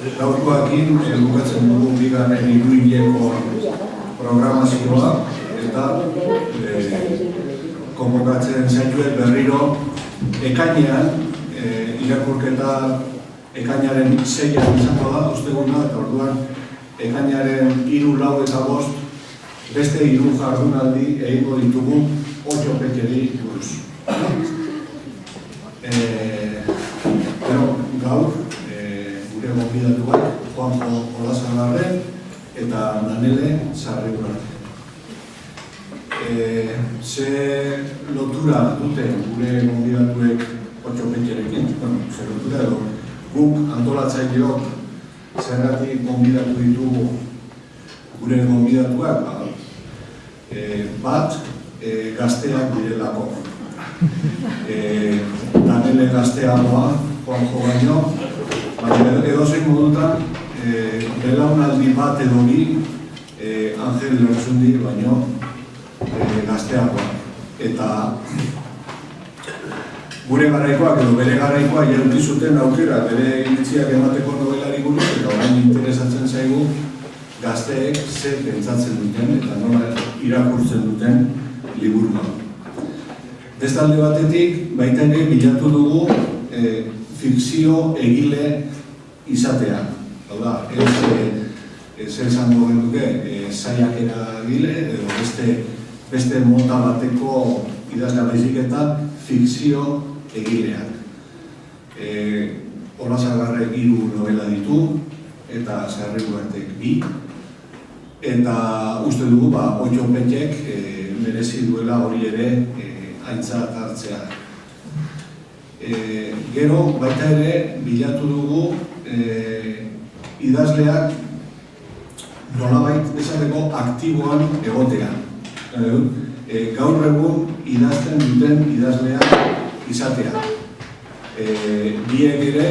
Gaurkoakin bukatzen dugu bigarren hiruhileko programazioa eta konbokatzen zaituet berriro ekainean irakurketa ekainaren 6an izango da, osteguna, eta orduan ekainaren 3, 4 eta 5 beste 3 jardunaldi egingo ditugu Otxopetxeri buruz. Gaur, gure gonbidatuak Juanjo Olazagarren eta Danele Sarriburarte. Ze lotura dute gure gonbidatuek Otxopetxerekin? Ze lotura edo guk antolatzaileok zergatik gonbidatu ditugu gure gonbidatuak? Bat, gazteak direlako. Danele gazteagoa, Juanjo baino, baina edozein modutan, belaunaldi bat edo bi, Angel Lertxundi baino gazteagoa. Eta gure garaikoak edo bere garaikoa jaurti zuten aukera, bere iritziak emateko nobelari buruz, eta orain interesatzen zaigu gazteek ze pentsatzen duten eta nola irakurtzen duten liburua. Bestalde batetik, baita ere bilatu dugu fikzio egile izatea. Hau da, ez esango genuke saiakera egile, edo beste mota bateko idazle baizik eta fikzio egileak. Olazagarrek 3 novela ditu, eta Sarribuartek 2. Eta uste dugu, Otxopetxek merezi duela hori ere aintzat hartzea. Gero, baita ere, bilatu dugu idazleak nolabait esateko aktiboan egotea. Gaur egun idazten duten idazleak izatea. Biek ere,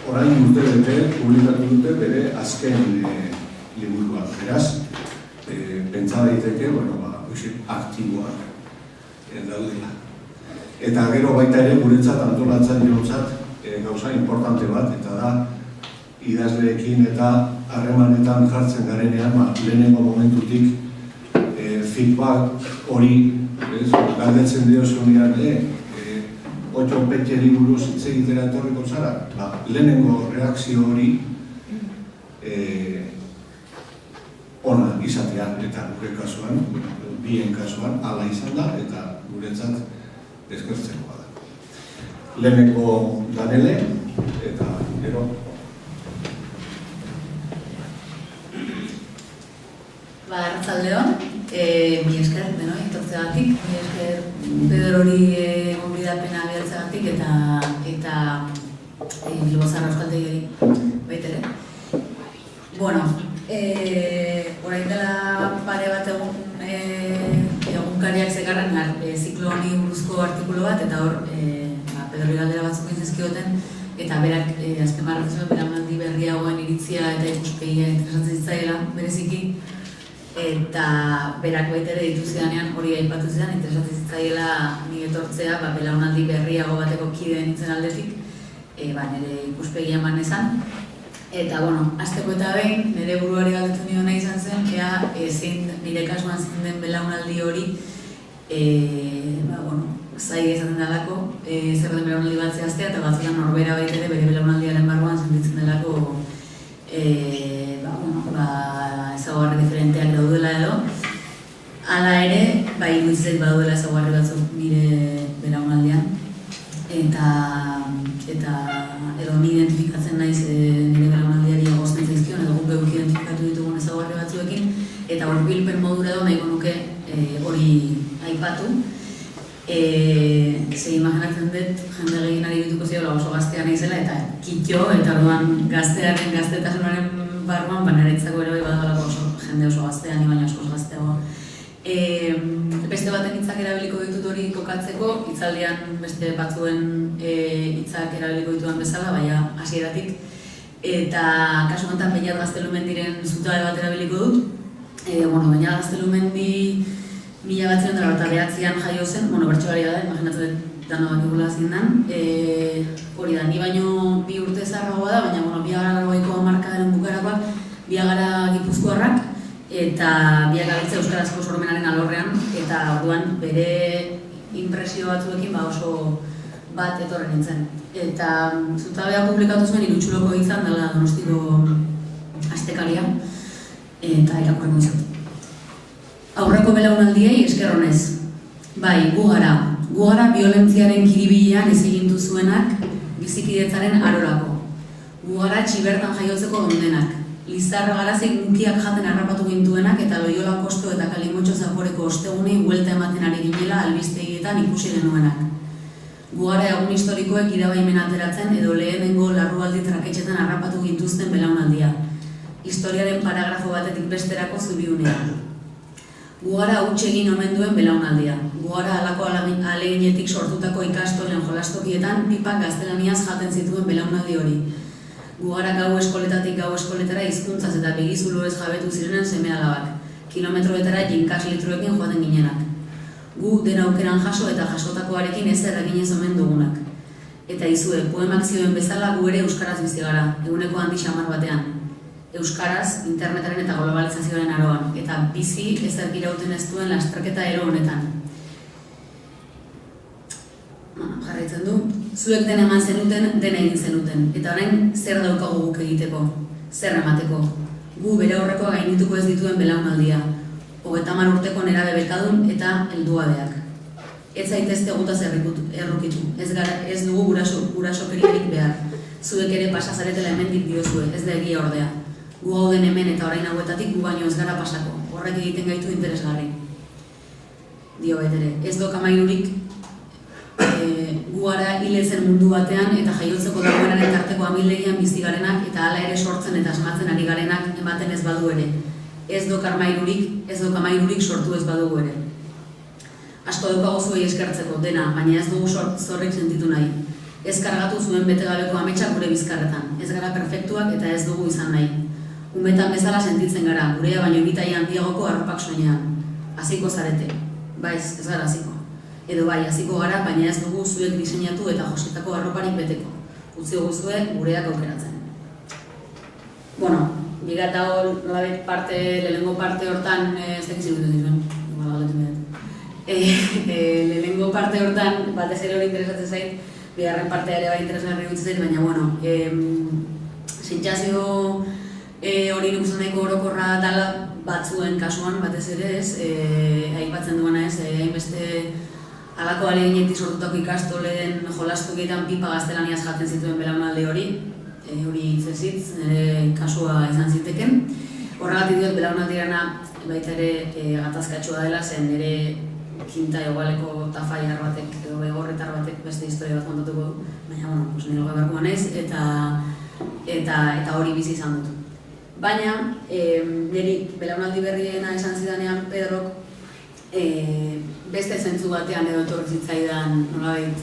orain urtebete publikatu dute bere azken liburua. Beraz, pentsa daiteke, aktiboak daudela. Eta gero baita ere guretzat antolatzaileontzat gauza importante bat, eta da idazleekin eta harremanetan jartzen garenean lehenengo momentutik feedback hori galdetzen diozunean Otxopetxeri buruz hitz egitera etorriko zara. Lehenengo reakzio hori ona izatean, eta gure kasuan, bien kasuan, hala izan da, eta guretzat eskertzekoa da. Lehenengo Danele, eta gero. Arratsaldeon, mi esker, etortzeagatik, mi esker Pedrori gonbidapena bidaltzeagatik eta Bilbozarra Euskaltegiari baitere. Orain dela pare bat egunkariak zekarren ziklo honi buruzko artikulu bat, eta hor Pedrori galdera batzuk egin eta berak azpimarratzen belaunaldi berriagoen iritzia eta ikuspegia interesatzen zitzaiela bereziki, eta berak baita ere dituzidanean hori aipatu zidan, interesatzen zitzaiela nik etortzea belaunaldi berriago bateko kide nintzen aldetik, nire ikuspegia eman ezan. Eta, hasteko eta behin, nire buruari galdetu nio nahi izan zen, nire kasuan zein den belaunaldi hori, zai ezaten dalako, zer den belaunaldi bat zehaztea, eta batzutan norbera baita ere bere belaunaldiaren barruan sentitzen delako ezaugarri diferenteak daudela edo. Hala ere, iruditzen badaudela ezaugarri batzuk nire belaunaldian, eta edo ni identifikatzen naiz nire belaunaldiari egozten zaizkion, edo guk geuk identifikatu ditugun ezaugarri batzuekin, eta hurbilpen modura edo nahiko nuke hori aipatu. Imaginatzen dut, jende gehienari dituko ziola oso gaztea naizela, eta kitxo, eta orduan gaztearen, gaztetasunaren barruan, niretzako ere badalako oso jende oso gaztea, ni baina oso gazteagoa. Beste baten hitzak erabiliko ditut hori kokatzeko, hitzaldian beste batzuen hitzak erabiliko dituan bezala, baina hasieratik. Eta kasu honetan Beñat Gaztelumendiren zutabe bat erabiliko dut. Beñat Gaztelumendi 1989an jaio zen, bertsolari da, imaginatzen dano bakigula zein den. Hori da, ni baino 2 urte zaharragoa da, baina bueno, 2008ko hamarkadaren bukarakoak, biak gara gipuzkoarrak, eta biak gabiltza euskarazko sormenaren alorrean, eta orduan bere impresio batzuekin oso bat etorren nintzen. Eta Zutabea publikatu zuen Irutxuroko izan dela Donostiko astekaria, eta irakurreko izan. Aurreko belaunaldiei esker honez. Bai, gu gara violentziaren kiribilean ez egin duzuenak bizikidetzaren arorako. Gu gara txibertan jaiotzeko dondenak. Lizarra garazik mukiak jaten harrapatu gintuenak eta Loiola Kosto eta Kalimotxo Zaporeko ostegunei buelta ematen ari ginela albistegietan ikusi genuenak. Gu gara egun historikoek irabaimen ateratzen edo lehenengo larrualdi traketxetan harrapatu gintuzten belaunaldia. Historiaren paragrafo batetik besterako zuriunean. Gu gara huts egin omen duen belaunaldia. Gu gara halako aleginetik sortutako ikastolen jolastokietan pipak gaztelaniaz jaten zituen belaunaldi hori. Gu gara gau eskoletatik gau eskoletara hizkuntzaz eta begizuloez jabetu zirenen seme-alabak. Kilometroetara jinkas litroekin joaten ginenak. Gu dena aukeran jaso eta jasotakoarekin ezer eginez omen dugunak. Eta izue, poemak zioen bezala gu ere euskaraz bizi gara, eguneko handi xamar batean. Euskaraz, internetaren eta globalizazioaren aroan, eta bizi ezer irauten ez duen lasterketa ero honetan. Jarraitzen du, zuek den eman zenuten, den egin zenuten, eta orain zer daukagu guk egiteko, zer emateko. Gu bere aurrekoa gaindituko ez dituen belaunaldia, 30 urteko nerabe bekadun eta helduabeak. Ez zaitezte gutaz errukitu, ez dugu gurasokeriarik behar. Zuek ere pasazaretela hemendik diozue, ez da egia ordea. Gu gauden hemen eta orain hauetatik gu baino ez gara pasako, horrek egiten gaitu interesgarri. Dio betere, ez dok amairurik gu gara hilezen mundu batean eta jaiotzeko dagoenaren tarteko amildegian bizi garenak eta hala ere sortzen eta asmatzen ari garenak ematen ez badu ere. Ez dok amairurik sortu ez badugu ere. Asko daukago zuei eskertzeko dena, baina ez dugu zorrik sentitu nahi. Ez kargatu zuen betegabeko ametsak gure bizkarretan. Ez gara perfektuak eta ez dugu izan nahi. Umetan bezala sentitzen gara, gurea baino egitai handiagoko arropak soinean. Hasiko zarete. Baiz, ez gara hasiko. Edo bai, hasiko gara, baina ez dugu zuek diseinatu eta jositako arroparik beteko. Utzi guztue gureak aukeratzen. Bueno, bigat dago nolabait lehenengo parte hortan, ez dakiz ikutu zizuen, igual galetu behar. Lehenengo parte hortan, batez ere hori interesatzen zait, bigarren partea ere bai interesgarri gutzi zait, baina bueno, sentsazio hori nik uste nahiko orokorra dala batzuen kasuan, batez ere ez, aipatzen duena ez, hainbeste halako aleginetik sortutako ikastolen jolastokietan pipa gaztelaniaz jaten zituen belaunaldi hori, hori hitzezitz, nire kasua izan ziteken. Horregatik diot belaunaldirana baita ere gatazkatxoa dela, zen nire kinta egualeko tafaiar batek edo begorretar batek beste historia bat kontatuko du, baina bueno, nire goberkoa naiz eta hori bizi izan dut. Baina, niri belaunaldi berriena esan zidanean Pedrok beste zentzu batean edo etorri zitzaidan nolabait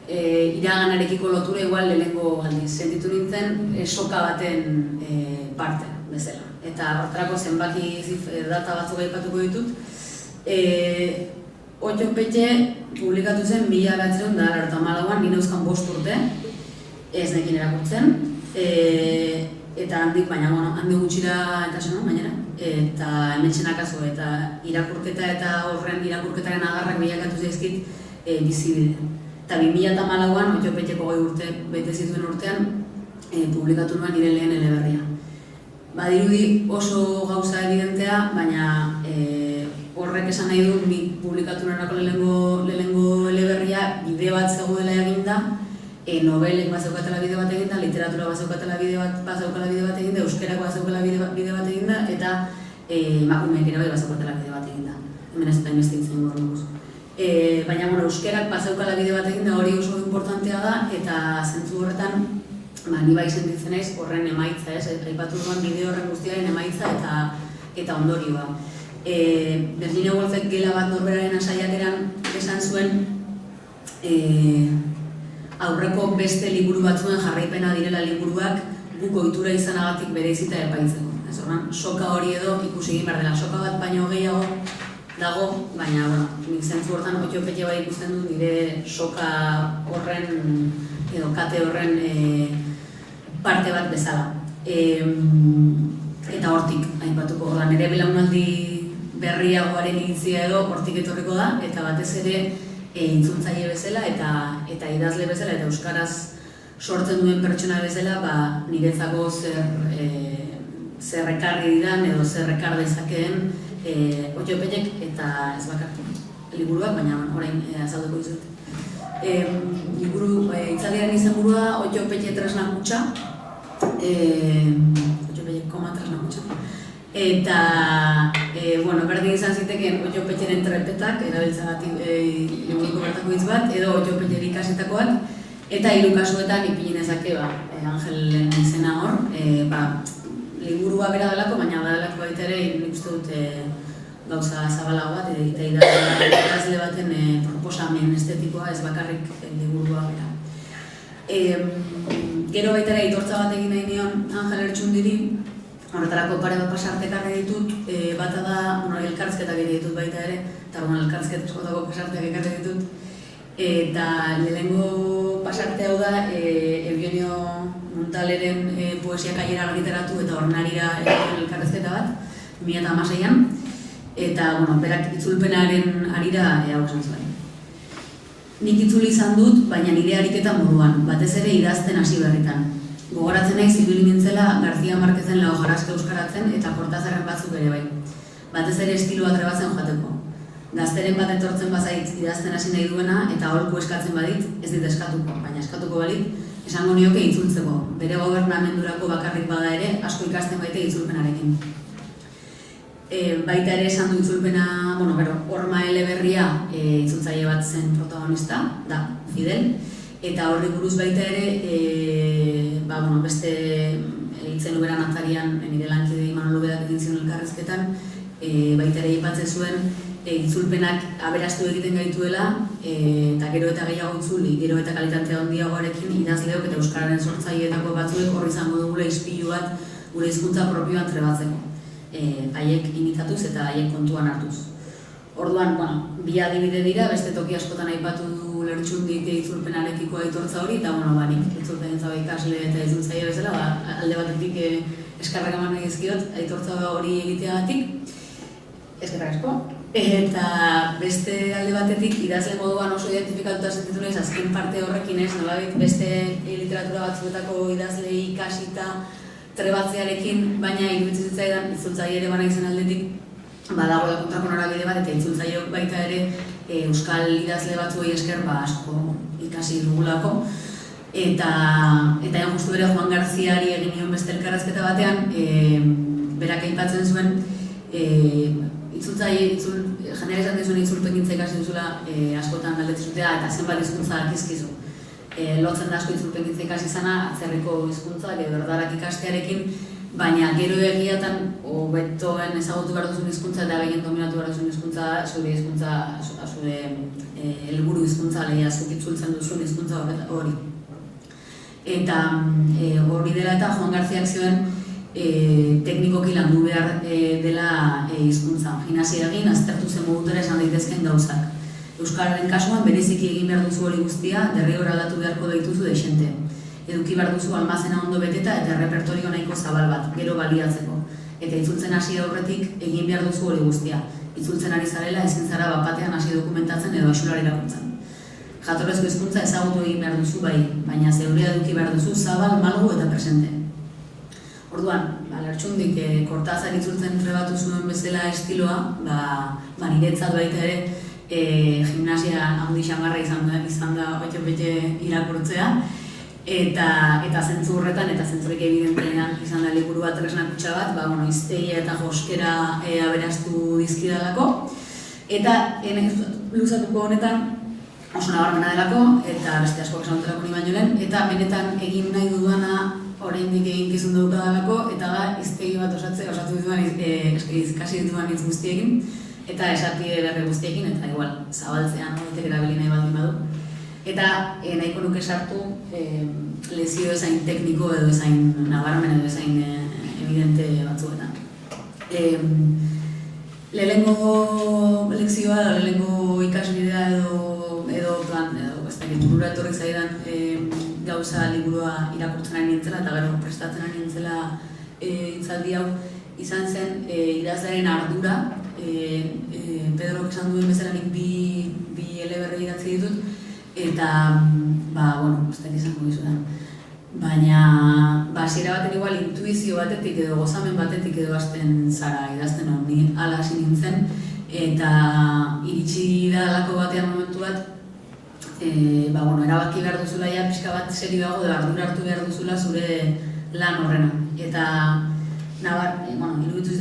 iraganarekiko lotura igual lehenengo aldiz. Sentitu nintzen soka baten parte bezala. Eta hortarako zenbaki data batzuk aipatuko ditut. Otxopetxe publikatu zen 1994an, ni neuzkan 5 urte, ez nekin erakurtzen. Eta handik, baina handi gutxira eta zeno, bainera. Eta hementxen akaso, eta irakurketa eta horren irakurketaren agarrak bilakatu zaizkit bizibide. Eta 2014an, Otxopetxeko 20 urte bete zituen urtean, publikatu nuen nire lehen eleberria. Badirudi oso gauza evidentea, baina horrek esan nahi du nik publikatu nuenako lehenengo eleberria bide bat zegoela eginda, nobelek bazeukatela bide bat eginda, literatura bazeukatela bide bat eginda, euskerako bazeukatela bide bat eginda, eta emakumeek ere bai bazeukatela bide bat eginda. Hemen ez eta investitzen gorruz. Baina euskerak bazeukatela bide bat eginda hori oso importantea da, eta zentzu horretan ni bai sentitzen naiz horren emaitza, aipatu duan bideo horren guztiaren emaitza eta ondorioa. Virginia Woolfek gela bat norberaren saiakeran esan zuen aurreko beste liburu batzuen jarraipena direla liburuak guk ohitura izanagatik bereizita epaitzeko. Soka hori edo ikusi egin behar dela, soka bat baino gehiago dago, baina, nik zentzu hortan Otxopetxe bai ikusten dut nire soka horren, edo kate horren parte bat bezala. Eta hortik, aipatuko da, nire belaunaldi berriagoaren iritzia edo hortik etorriko da, eta batez ere itzultzaile bezala eta idazle bezala eta euskaraz sortzen duen pertsona bezala, niretzako zer ekarri didan edo zer ekar dezakeen Otxopetxek eta ez bakartu liburuak, baina orain azalduko dizut. Itzaldiaren izenburua da Otxopetxe tresna kutxa, Otxopetxe koma tresna kutxa. Eta, berdin izan zitekeen Otxopetxeren trepetak, erabiltzagatik liburuko bertako hitz bat, edo Otxopetxeri ikasitakoak, eta hiru kasuetan ipini nezake Angelen izena hor, liburua bera delako, baina badalako baita ere nik uste dut gauza zabalago bat, eta idazle baten proposamen estetikoa ez bakarrik liburua bera. Gero baita ere aitortza bat egin nahi nion Angel Lertxundiri, horretarako pare bat pasartek ekarri ditut, bata da elkarrizketak ere ditut baita ere, eta elkarrizket eskotako pasarteak ekarri ditut. Eta lehenengo pasarte hau da, Eugenia Montaleren poesia kaiera argitaratu eta hornarira elkarrizketa bat, 2016an. Eta, berak itzulpenaren arira hau esan zuen. Nik itzuli izan dut, baina nire ariketa moduan, batez ere idazten hasi berritan. Gogoratzen nahi zibili nintzela García Márquezen Lao Jarraske euskaratzen eta Cortázarren batzuk ere bai. Batez ere estiloa trebatzen joateko. Gazteren bat etortzen bazait idazten hasi nahi duena eta aholku eskatzen badit, ez dit eskatuko, baina eskatuko balit, esango nioke itzultzeko. Bere gobernamendurako bakarrik bada ere, asko ikasten baite itzulpenarekin. Baita ere esan du itzulpena, Horma Eleberria itzultzaile bat zen protagonista, da Fidel, eta horri buruz baita ere, beste hitzen uberan atarian, nire lankide Imanol Ubedak egin zion elkarrizketan, baita ere aipatzen zuen, itzulpenak aberastu egiten gaituela, eta gero eta gehiago itzuli, gero eta kalitatea handiagoarekin idazleok eta euskararen sortzaileetako batzuek horri izango dugula ispilu bat gure hizkuntza propioan trebatzeko. Haiek imitatuz eta haiek kontuan hartuz. Orduan, bi adibide dira, beste toki askotan aipatu du Lertxundik itzulpenarekiko aitortza hori, eta nik itzulpenetza ikasle eta itzultzaile bezala, alde batetik eskerrak eman nahi dizkiot aitortza hori egiteagatik, eskerrak asko. Eta beste alde batetik idazle moduan oso identifikatuta sentitu nahiz azken parte horrekin ez, nolabait beste literatura batzuetako idazle ikasita trebatzearekin, baina iruditzen zitzaidan itzultzaile ere bana izan aldetik badagoela kontrako norabide bat eta itzultzaileok baita ere euskal idazle batzuei esker asko ikasi dugulako. Eta justu bere Juan Garziari egin nion beste elkarrizketa batean, berak aipatzen zuen jenera izan dizuen itzulpengintza ikasi duzula askotan galdetzen eta zenbat hizkuntza dakizkizu. Lotzen da asko itzulpengintza ikasi izana, atzerriko hizkuntza, berdarak ikastearekin, baina gero egiatan hobetoen ezagutu behar duzun hizkuntza eta gehien dominatu behar duzun hizkuntza, zure hizkuntza, zure helburu hizkuntza, lehia zuk itzultzen duzun hizkuntza hori. Eta hori dela eta Juan Garziak zioen teknikoki landu behar dela hizkuntza. Gimnasia egin, aztertu zen modutera esan daitezken gauzak. Euskararen kasuan bereziki egin behar duzu hori guztia, derrigor aldatu beharko dituzu dexente. Eduki behar duzu almazena ondo beteta eta repertorio nahiko zabal bat, gero baliatzeko. Eta itzultzen hasi aurretik egin behar duzu hori guztia. Itzultzen ari zarela ezin zara bapatean hasi dokumentatzen edo axular irakurtzen. Jatorrezko hizkuntza ezagutu egin behar duzu bai, baina zeurea eduki behar duzu zabal, malgu eta presente. Orduan, Lertxundik Cortázar itzultzen trebatu zuen bezala estiloa, niretzat baita ere gimnasia handi xamarra izan da Otxopetxe irakurtzea, eta zentzu horretan eta zentzurik evidentean izan da liburu bat tresna kutxa bat, izteia eta joskera aberastu dizkidalako, eta luzatuko honetan oso nabarmena delako, eta beste asko esanuterako ni baino lehen, eta benetan egin nahi dudana oraindik egin kizun dudalako, eta da iztegi bat osatu dituan, kasi dituan hitz guztiekin, eta esapide berri guztiekin, eta igual, zabaltzean horretek erabili nahi baldin badu. Eta nahiko nuke sartu lezio ezain tekniko edo ezain nabarmen edo ezain evidente batzuetan. Lehenengo lekzioa, lehenengo ikasbidea edo plan, ez dakit, burura etorri zaidan gauza liburua irakurtzen ari nintzela eta gero prestatzen ari nintzela hitzaldi hau izan zen idazlearen ardura. Pedrok esan duen bezala nik bi eleberri idatzi ditut eta, ez dakit izango dizudan. Baina, hasiera baten igual intuizio batetik edo gozamen batetik edo hasten zara idazten honi hala hasi nintzen eta iritsi da halako batean momentu bat erabaki behar duzula ja pixka bat serioago edo ardura hartu behar duzula zure lan horrena eta iruditu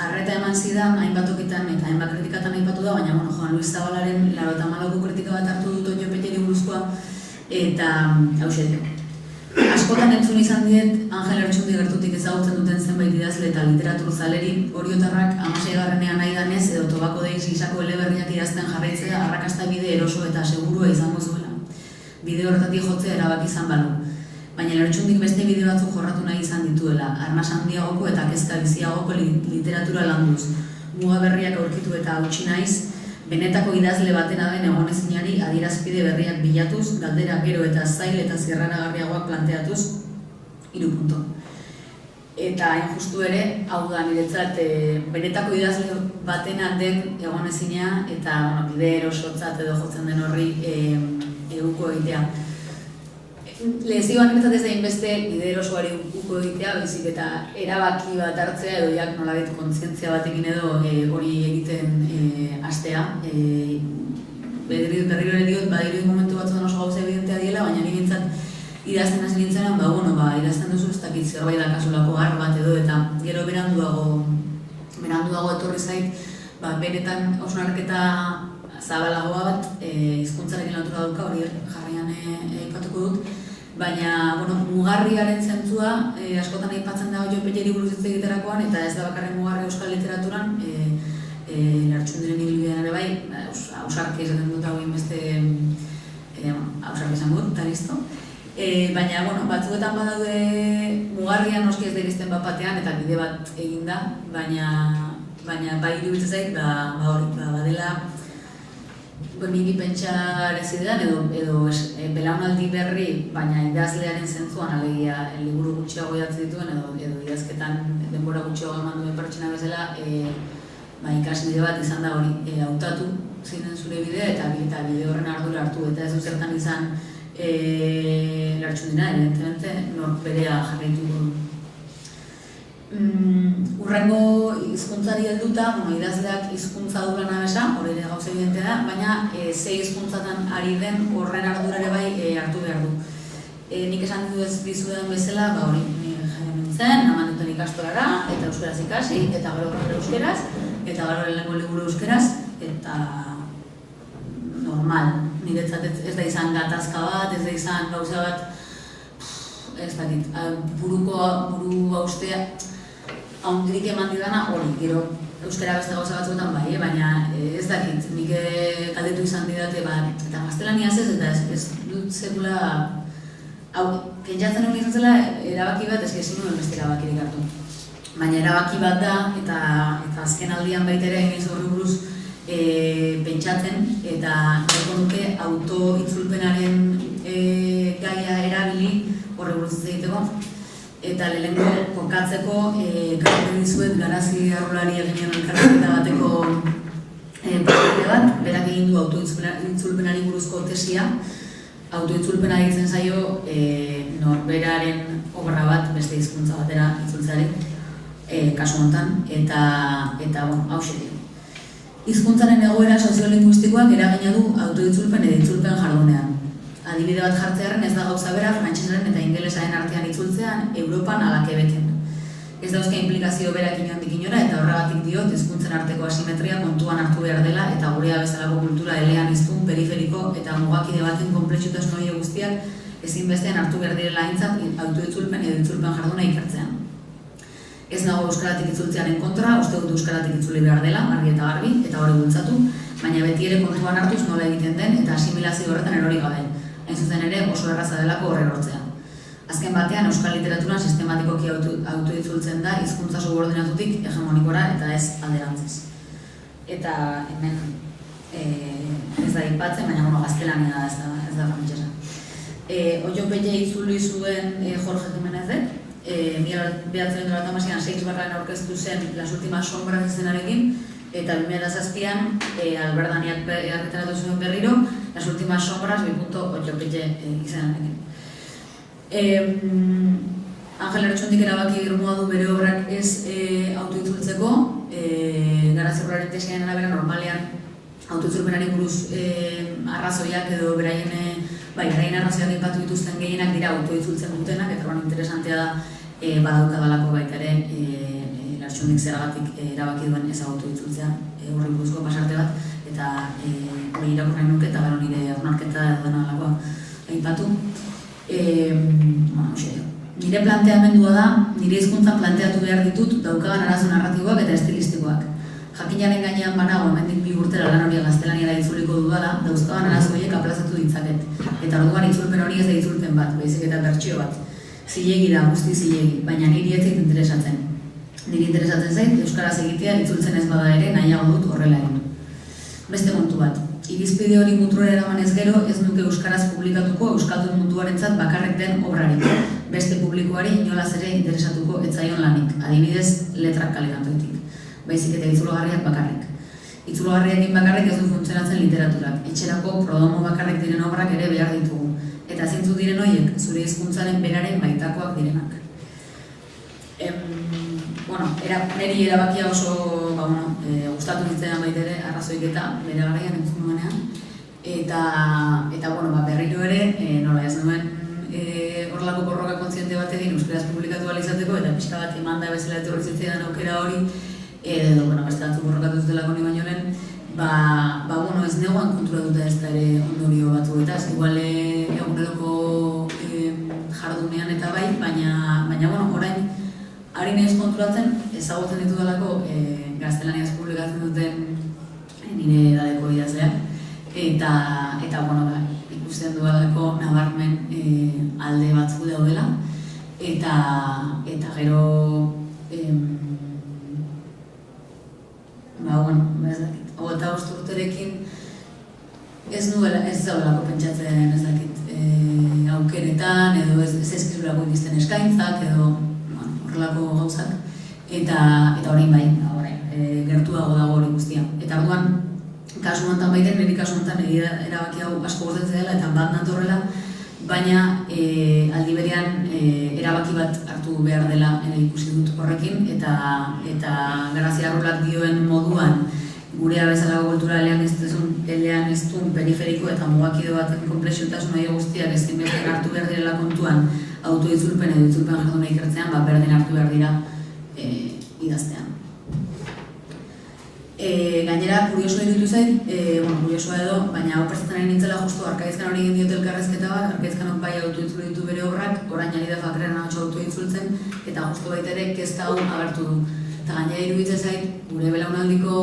arreta eman zidan hainbat tokitan eta hainbat kritikatan aipatu da, baina Joan Luis Zabalaren 94ko kritika bat hartu dut Oño Peteri buruzkoa eta hauxe dio. Askotan entzun izan diet Angel Ertxundi gertutik ezagutzen duten zenbait idazle eta literaturzalerik oriotarrak 16. nahi danez edo Tobacco Days gisako eleberriak idazten jarraitzea arrakasta bide eroso eta segurua izango zuela. Bide horretatik jotzea erabaki izan balu. Baina Ertxundik beste bide batzuk jorratu nahi izan dituela, arnas handiagoko eta kezka biziagoko literatura landuz. Muga berriak aurkitu eta hautsi naiz, benetako idazle batena den egonezinari adierazpide berriak bilatuz, galdera gero eta zail eta zirraragarriagoak planteatuz, 3 punto. Eta hain justu ere, hau da niretzat, benetako idazle batena den egonezina eta bide erosotzat edo jotzen den horri uko egitea. Lezioan niretzat ez da inbeste bide erosoari uko egitea, baizik eta erabaki bat hartzea edo jak nolabait kontzientzia batekin edo hori egiten hastea. Berriro ere diot, badirudi momentu batzuetan oso gauza evidentea diela, baina ni bintzat idazten hasi nintzenan, idazten duzu ez dakit zerbait dakasulako gar bat edo eta gero beranduago etorri zait, benetan hausnarketa zabalagoa bat hizkuntzarekin lotura dauka, hori jarraian aipatuko dut. Baina, mugarriaren zentzua askotan aipatzen da Oño Peteri buruz hitz egiterakoan eta ez da bakarren mugarri euskal literaturan Lertxundiren ibilbidean ere bai, ausarki esaten dut hau inbeste ausarki esan dut, eta listo. Baina, batzuetan badaude mugarrian noski ez da iristen bat batean eta bide bat egin da, baina bai iruditzen zait, badela niri pentsa zidan edo belaunaldi berri, baina idazlearen zentzuan alegia liburu gutxiago idatzi dituen edo idazketan denbora gutxiago eman duen pertsona bezala ikasbide bat izan da hori hautatu zinen zure bidea eta bide horren ardura hartu eta ez du zertan izan Lertxundina, evidentemente, berea jarraitu du. Urrengo hizkuntzari helduta, idazleak hizkuntza du lana besa, hori ere gauza evidentea da, baina ze hizkuntzatan ari den horren ardura ere bai hartu behar du. Nik esan dizudan bezala, hori jaio nintzen, eman duten ikastorara, eta euskeraz ikasi, eta gero euskeraz, eta gero lehenengo liburu euskeraz, eta normal. Niretzat ez da izan gatazka bat, ez da izan gauza bat, ez dakit, buru haustea, haundirik eman didana hori, gero euskara beste gauza batzuetan bai, baina ez dakit, nik galdetu izan didate, eta gaztelaniaz ez, eta ez dut sekula, pentsatzen hori izan zela, erabaki bat, ez gezin nuen beste erabakirik hartu. Baina erabaki bat da, eta azken aldian baita ere inoiz horri buruz pentsatzen, eta nahiko nuke auto-itzulpenaren gaia erabili horri buruz ez egiteko. Eta lehenengo kokatzeko garratu dizuet garazi arrolari eginean elkarreketa bateko parte bat, berak egin du autoitzulpenari buruzko tesia. Autoitzulpena ditzen zaio norberaren obra bat beste hizkuntza batera itzultzeari, kasu honetan, eta hauxe dio. Hizkuntzaren egoera soziolinguistikoak eragina du autoitzulpen edo itzulpen jardunean. Adibide bat jartzearen ez da gauza bera frantsesaren eta ingelesaren artean itzultzean Europan ala Quebecen. Ez dauzka implikazio berak inondik inora eta horregatik diot hizkuntzen arteko asimetria kontuan hartu behar dela eta gurea bezalako kultura elean iztun, periferiko eta mugakide baten konplexutasun horiek guztiak ezinbestean hartu behar direla aintzat autoitzulpen edo itzulpen jarduna ikertzean. Ez nago euskaratik itzultzearen kontra, uste dut euskaratik itzuli behar dela, argi eta garbi, eta hori bultzatu, baina beti ere kontuan hartuz nola egiten den eta asimilazio horretan erori gabe. Hain zuzen ere oso erraza delako horre lortzea. azken batean euskal literaturan sistematikoki autoitzultzen da hizkuntza subordinatutik hegemonikora eta ez alderantzez. Eta hemen ez da aipatzen, baina gaztelania da, ez da frantsesa. Oio Pelle itzuli zuen Jorge Jimenezek, 1996an 6 aurkeztu zen Las Últimas Sombras izenarekin, eta 2007an Albert Daniak argitaratu zuen berriro Las Últimas Sombras Oio Pelle izenarekin. Angel Ertxundik erabaki irmoa du bere obrak ez autoitzultzeko, Garazio Urraren tesiaren arabera normalean autoitzulpenari buruz arrazoiak edo beraien arrazoiak ipatu dituzten gehienak dira autoitzultzen dutenak, eta interesantea da badaukadalako baita ere Lertxundik zergatik erabaki duen ez autoitzultzea horri buruzko pasarte bat, eta hori irakurri nuke eta gero nire hausnarketa edo dena alakoa aipatu. Nire planteamendua da, nire hizkuntzan planteatu behar ditut daukagan arazo narratiboak eta estilistikoak. Jakinaren gainean banago hemendik 2 urtera lan hori gaztelaniara itzuliko dudala, dauzkaban arazo horiek aplazatu ditzaket. Eta orduan itzulpen hori ez da itzulpen bat, baizik eta bertsio bat. Zilegi da, guzti zilegi, baina niri ez zait interesatzen. Niri interesatzen zait, euskaraz egitea itzultzen ez bada ere nahiago dut horrela egin. Beste kontu bat, irizpide hori muturera eramanez gero ez nuke euskaraz publikatuko euskaldun munduarentzat bakarrik den obrarik. Beste publikoari inolaz ere interesatuko etzaion lanik, adibidez letrak kalekantoitik. Baizik eta itzulogarriak bakarrik. Itzulogarriakin bakarrik ez du funtzionatzen literaturak. Etxerako Prodomo bakarrik diren obrak ere behar ditugu. Eta zeintzuk diren horiek, zure hizkuntzaren beraren baitakoak direnak. Neri erabakia oso gustatu nintzen baita ere arrazoik eta bere garaian entzun nuenean. Eta berriro ere, nola ez nuen horrelako borroka kontziente bat egin euskaraz publikatu izateko eta pixka bat eman da bezala etorri zitzaidan aukera hori, edo beste batzuk borrokatu zutelako ni baino lehen, ez negoan konturatuta ez da ere ondorio batzuetaz, igual eguneroko jardunean eta bai, baina orain harin ez konturatzen ezagutzen ditudalako gaztelaniaz publikatzen duten nire edadeko idazleak, eta ikusten duelako nabarmen alde batzuk daudela, eta gero eta urterekin ez daudelako pentsatzen ez dakit aukeretan edo ez eskizurako ikizten eskaintzak edo horrelako gauzak eta orain bai, gertuago dago hori guztia. Eta orduan, kasu honetan baiten, niri kasu honetan erabaki hau asko gordetzen dela eta bat natorrela, baina aldi berean erabaki bat hartu behar dela ikusi dut horrekin eta Garazia Arrolak dioen moduan gurea bezalako kultura eleaniztun periferiko eta mugakido baten konplexiotasun hori guztiak ezinbestean hartu behar direla kontuan autoitzulpen edo itzulpen jarduna ikertzean, berdin hartu behar dira idaztean. Gainera, kurioso iruditu zait, kuriosoa edo, baina hau prestatzen ari nintzela justu Arkaizkan hori egin diote elkarrezketa bat, Arkaizkanok bai autoitzulu ditu bere obrak, orain ari da Fakreren ahotsa autoitzultzen, eta justu baita ere kezka hau agertu du. Eta gainera iruditzen zait, gure belaunaldiko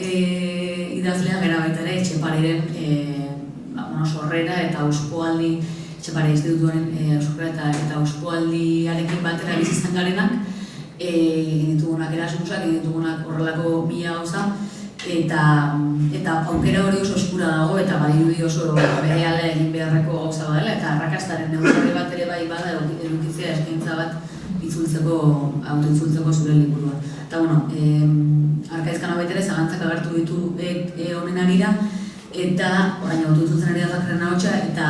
idazlea gara baita ere, Etxepariren sorrera eta auspoaldi, Etxepare institutuaren sorrera eta auspoaldiarekin batera bizizan garenak, egin ditugunak Erasmusak, egin ditugunak horrelako mila gauza, eta aukera hori oso eskura dago eta badirudi oso berehala egin beharreko gauza badela, eta arrakastaren neurri bat ere bai bada edukitzea eskaintza bat autoitzultzeko zure liburua. Eta Arkaizkan baitere zalantzak agertu ditu honen arira, eta orain autoitzultzen ari da Fakreren ahotsa, eta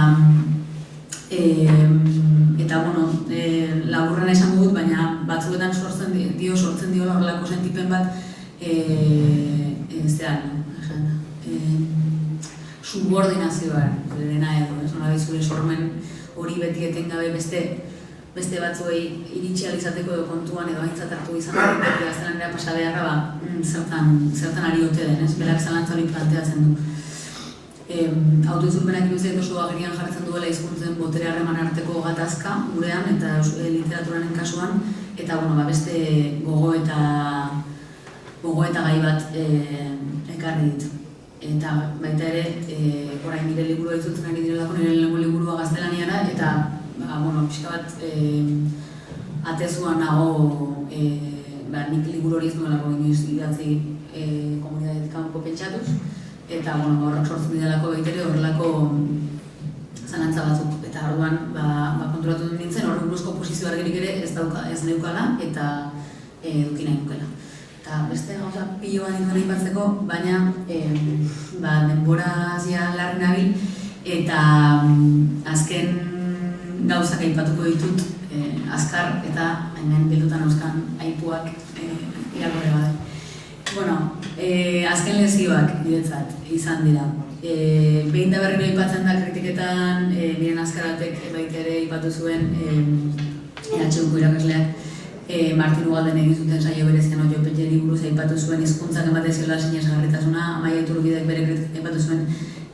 laburrena esango dut, baina batzuetan sortzen dio horrelako sentipen bat subordinazioarena edo, nola zure sormen hori beti etengabe beste batzuei iritsi ahal izateko edo kontuan edo aintzat hartu izan dut, gaztelanera pasa beharra zertan ari ote den, berak zalantza hori planteatzen du. Autoitzulpenak iruditzen oso agerian jartzen duela hizkuntzen botere harreman arteko gatazka gurean eta literaturanen kasuan, eta beste gogoeta gai bat ekarri dit. Eta baita ere, orain nire liburua itzultzen ari direlako, nire lehenengo liburua gaztelaniara, eta pixka bat atezuan nago nik liburu hori ez nuelako inoiz idatzi komunitatetik kanpo pentsatuz, eta horrek sortzen didalako baitere horrelako zalantza batzuk. Eta orduan konturatu nintzen horren buruzko posizio argirik ere ez neukala eta eduki nahi nukela. Eta beste gauza piloa ninduen aipatzeko, baina denbora zia larri nabil eta azken gauzak aipatuko ditut azkar eta hemen bildutan euskan aipuak irakurri gabe. Azken lezioak niretzat izan dira. Behin da berriro aipatzen da kritiketan, Miren Azkaratek baita ere aipatu zuen EHUko irakasleak Martin Ugalden egin zuten saio berezian Oio Petxeri buruz aipatu zuen hizkuntzak ematen ziola sinesgarritasuna, Amaia Iturbidek bere kritikak aipatu zuen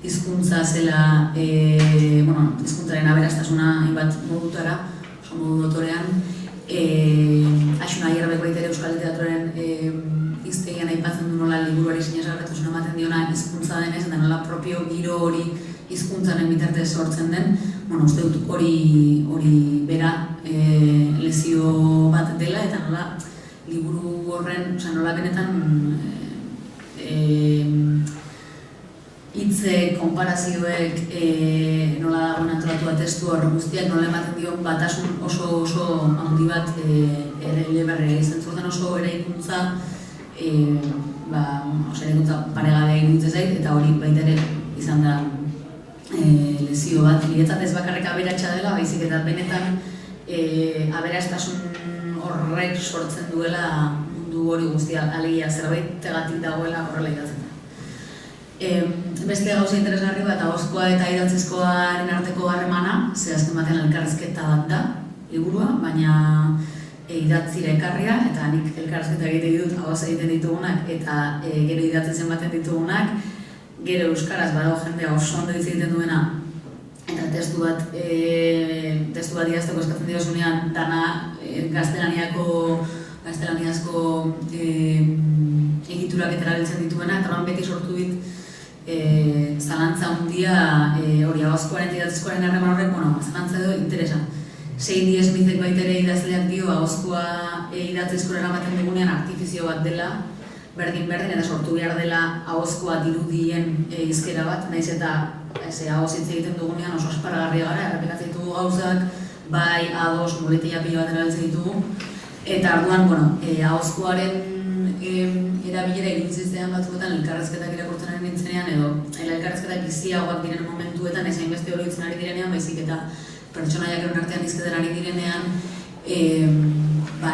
hizkuntza zela, hizkuntzaren aberastasuna hainbat modutara, oso modu dotorean. Axuna Aierbek baita ere Euskal Literaturen hiztegian aipatzen du nola liburuari sinesgarritasuna ematen diona hizkuntza denez, eta nola propio giro hori hizkuntzaren bitartez sortzen den. Uste dut hori bera lezio bat dela, eta nola liburu horren, nola benetan hitze konparazioek nola dagoen antolatua testu horren guztiak, nola ematen dion batasun oso handi bat eleberria izan zuten oso eraikuntza eraikuntza paregabe iruditzen zait, eta hori baita ere izan da lezio bat. Niretzat ez bakarrik aberatsa dela, baizik eta benetan aberastasun horrek sortzen duela mundu hori guztia, alegia zerbaitegatik dagoela horrela idatzen da. Beste gauza interesgarri bat, ahozkoa eta idatzizkoaren arteko harremana, ze azken batean elkarrizketa bat da liburua, baina idatzira ekarria, eta nik elkarrizketa egiten ditut ahoz egiten ditugunak, eta gero idatzen zenbaten ditugunak, gero euskaraz badago jendea oso ondo hitz egiten duena, eta testu bat idazteko eskatzen diozunean, dana gaztelaniazko egiturak eta erabiltzen dituena, eta oran beti sortu dit zalantza handia hori ahozkoaren eta idatzizkoaren harreman horrek, zalantza edo interesa. Sadie Smithek baita ere idazleak dio ahozkoa idatzizkoa eramaten dugunean artifizio bat dela, berdin eta sortu behar dela ahozkoa dirudien hizkera bat, nahiz eta ahoz hitz egiten dugunean oso asparagarria gara, errepikatzen ditugu gauzak, bai ados, muletia pilo bat erabiltzen ditugu, eta orduan, ahozkoaren erabilera iruditzean batzuetan elkarrezketak irakurtzen ari nintzenean, edo elkarrezketak biziagoak diren momentuetan, ez hainbeste hori ditzen ari direnean, baizik eta pertsonaiak eron artean izketen ari direnean,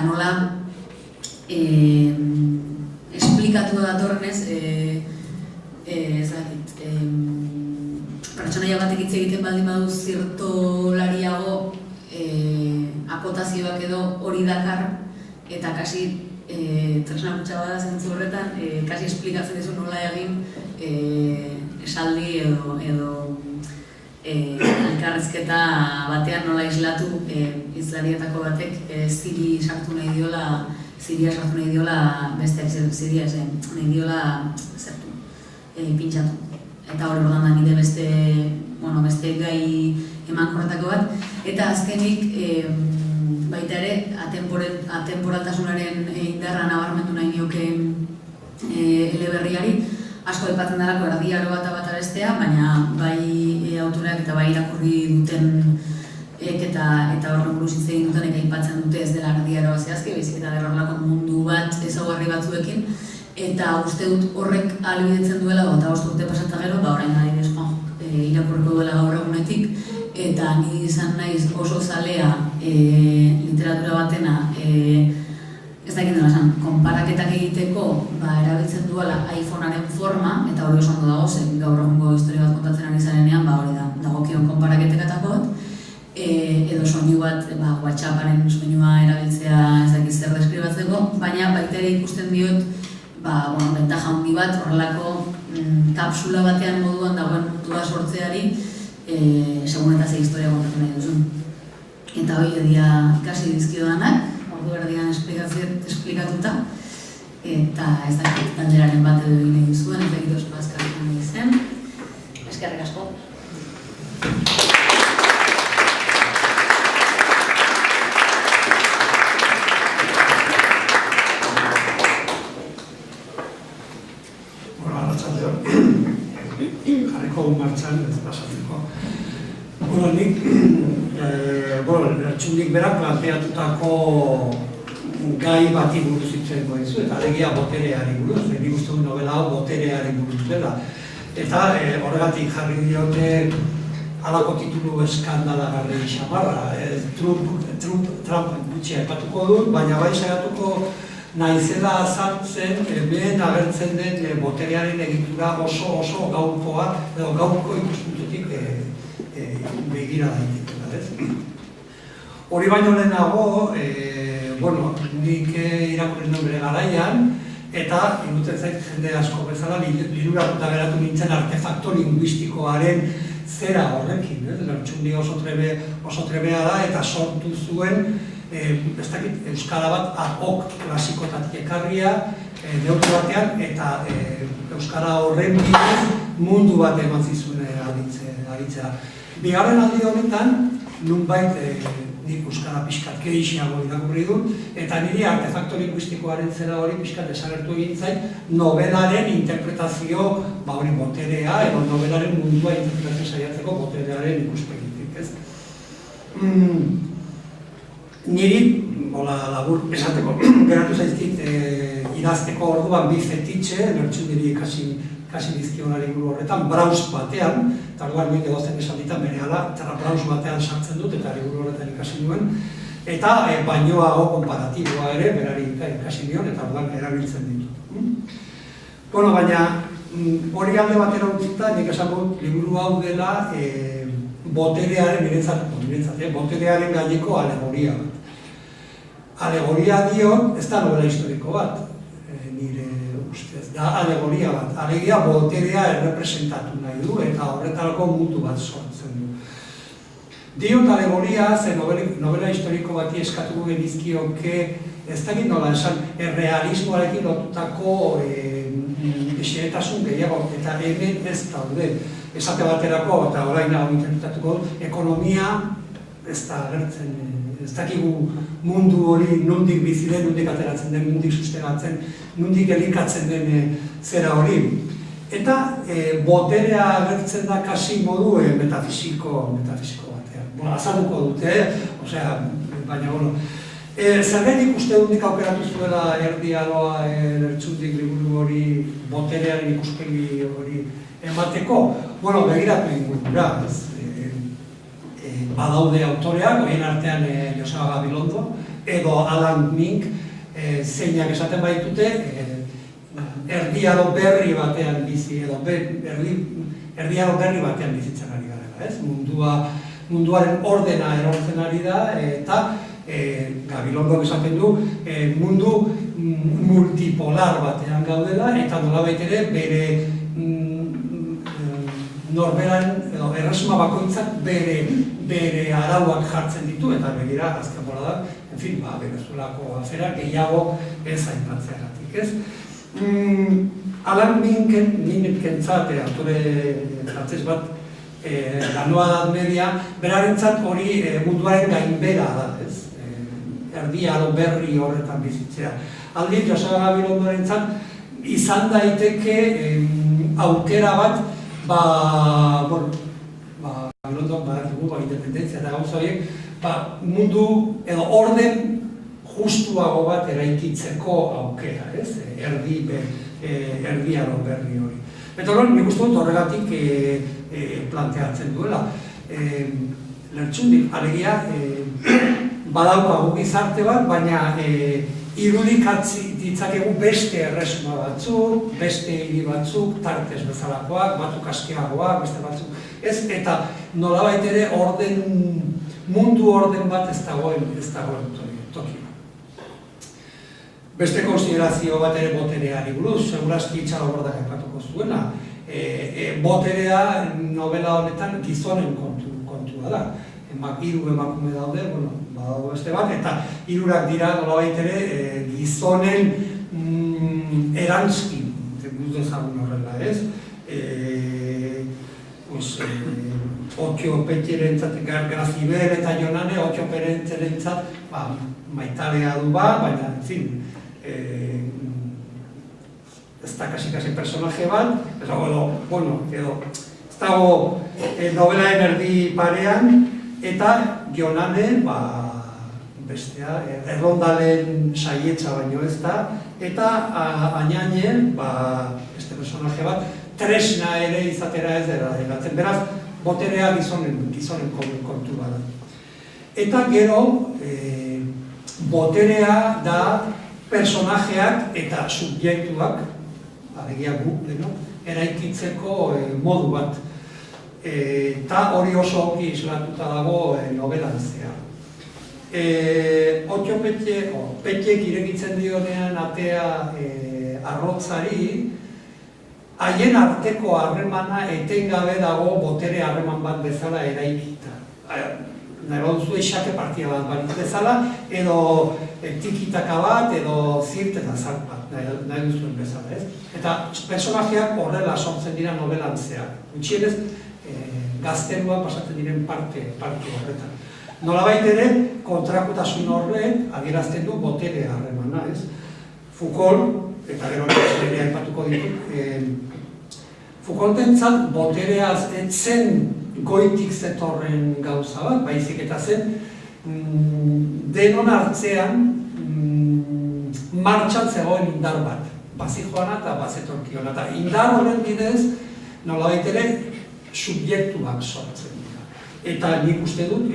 nola esplikatu datorrenez, pertsonaia batek hitz egiten baldin badu zirtolariago akotazioak edo hori dakar, eta kasi tresna gutxa bada zentzu horretan, kasi esplikatzen dizu nola egin esaldi edo elkarrizketa batean nola islatu hizlarietako batek ziria sartu nahi diola besteak ziria nahi diola zertu, pintxatu. Eta hori ordan da nire beste gai emankorretako bat. Eta azkenik baita ere atemporaltasunaren indarra nabarmendu nahi nioke eleberriari. Asko aipatzen darako erdiaro bat bestea, baina bai autoreak eta bai irakurri duten eta horren buruz hitz egin dutenek aipatzen dute ez dela erdiaroa zehazki, baizik eta horrelako mundu bat ezaugarri batzuekin, eta uste dut horrek ahalbidetzen duela, eta 5 urte pasata gero, orain adibidez irakurriko duela gaur egunetik, eta ni izan naiz oso zalea literatura batena, ez dakit dela esan, konparaketak egiteko erabiltzen duela iPhonearen forma, eta hori oso ondo dago, gaur egungo historia bat kontatzen ari zarenean, hori dagokion konparaketekatako bat, edo soinu bat, WhatsApparen soinua erabiltzea ez dakit zer deskribatzeko, baina baita ere ikusten diot bentaja handi bat horrelako kapsula batean moduan dagoen mundua sortzeari, segun eta ze historia kontatu nahi duzun. Eta hori edia ikasi dizkiodanak, ordu erdian esplikatuta, eta ez dakit galderaren bat edo egin egin zuen, ez dakit oso azkarrik nahi zen. Eskerrik asko. jarriko martxan ez pasatzeko. Bueno, nik, Lertxundik berak planteatutako gai bati buruz itzeko dizu, eta alegia botereari buruz, nik uste dut novela hau botereari buruz dela. Eta horregatik jarri diote halako titulu eskandalagarri xamarra. Trump gutxi aipatuko dut, baina bai saiatuko naizela azaltzen hemen agertzen den boterearen egitura oso gaurkoa, edo gaurko ikuspuntutik begira daiteke, ez? Hori baino lehenago, nik irakurri nuen bere garaian, eta iruditen zait jende asko bezala liluratuta geratu nintzen artefakto linguistikoaren zera horrekin. Lertxundi oso trebea da eta sortu zuen euskara bat ad hoc klasikotatik ekarria neurtu batean eta euskara horren bidez mundu bat eman zizuen aritzea. Bigarren aldi honetan, nunbait nik euskara pixkat gehiago irakurri dut, eta niri artefakto linguistikoaren zera hori pixkat desagertu egin zait, nobelaren interpretazio, hori boterea, edo nobelaren mundua interpretazio saiatzeko boterearen ikuspegitik, ez? Niri, labur esateko, geratu zaizkit idazteko orduan bi fetitxe, Lertxundiri kasi dizkionari buru horretan, braus batean, eta orduan nik edozen esalditan berehala, eta braus batean sartzen dut, eta liburu horretan ikasi nuen, eta bainoago konparatiboa ere, berari ikasi nion, eta orduan erabiltzen ditut. Baina, hori alde batera utzita, nik esan dut, liburu hau dela boterearen, boterearen gaineko alegoria bat. Alegoria diot, ez da novela historiko bat, nire ustez, da alegoria bat. Alegia boterea errepresentatu nahi du eta horretarako mundu bat sortzen du. Diot alegoria, ze novela historiko bati eskatuko genizkioke, ez dakit nola esan, errealismoarekin lotutako xehetasun gehiago, eta hemen ez daude. Esate baterako, eta orain hau interpretatuko, ekonomia ez da agertzen, ez dakigu mundu hori nondik bizi den, nondik ateratzen den, nondik sustenatzen, nondik elikatzen den zera hori. Eta boterea agertzen da kasi modu metafisiko batean. Azalduko dute, baina, zergatik uste dut aukeratu zuela Erdi Aroa Lertxundik liburu hori boterearen ikuspegi hori emateko? Begiratu ingurura. Badaude autoreak, horien artean Joseba Gabilondo, edo Alan Mink, zeinak esaten baitute, Erdi Aro berri batean bizi, edo Erdi Aro berri batean bizitzen ari garela. Munduaren ordena erortzen ari da, eta Gabilondo esaten du, mundu multipolar batean gaudela, eta nolabait ere bere norberan, edo erresuma bakoitzak bere arauak jartzen ditu, eta begira, azken bola da, Venezuelako afera gehiago ez aipatzeagatik, ez? Alan Minkentzat, autore frantzes bat, La Nueva Edad Media, berarentzat hori munduaren gainbera da, ez? Erdi Aro berri horretan bizitzea. Aldiz, Joseba Gabilondorentzat, izan daiteke aukera bat, Gabilondok badakigu, independentzia eta gauza horiek, mundu edo orden justuago bat eraikitzeko aukera, ez? Erdi Aro berri hori. Eta hori, nik uste dut horregatik planteatzen duela. Lertxundik, alegia, badaukagu gizarte bat, baina irudikatzi ditzakegu beste erresuma batzuk, beste hiri batzuk, tartez bezalakoak, batzuk askeagoak, beste batzuk. Ez, eta nolabait ere mundu orden bat ez dagoen toki. Beste konsiderazio bat ere botereari buruz, segurazki Itxarobordak aipatuko zuena. Boterea novela honetan gizonen kontua da. Hiru emakume daude, badago beste bat, eta hirurak dira nolabait ere gizonen eranskin, dut ezagun horrela, ez? Okio Petxerentzat, Graziber eta Jonane, Okio Petxerentzat maitarea du bat, baina, en fin, ez da kasi personaje bat, edo ez dago nobelaen erdi parean, eta Jonane, bestea, errondalen saietza baino ez da, eta Añañen, beste personaje bat, tresna ere izatera ez dela egatzen, beraz, boterea gizonen kontu bada. Eta gero, boterea da personajeak eta subjektuak, alegia gu, eraikitzeko modu bat. Eta hori oso ongi islatuta dago novelan zehar. Otxo Petxek irekitzen dionean atea arrotzari, haien arteko harremana etengabe dago botere harreman bat bezala eraikita. Nahi baduzu esake partia bat balitz bezala, edo tikitaka bat, edo zirt eta zart bat, nahi duzuen bezala, ez? Eta personajeak horrela sortzen dira novelan zehar. Gutxienez, gaztelua pasatzen diren parte horretan. Nolabait ere, kontrakotasun horrek adierazten du botere harremana, ez? Foucault, eta gero ere aipatuko ditut, Foucaultentzat botereaz etzen goitik zetorren gauza bat, baizik eta zen denon hartzean martxan zegoen indar bat, bazijoana eta bazetorkiona, eta indar horren bidez nolabait ere subjektuak sortzen dira. Eta nik uste dut,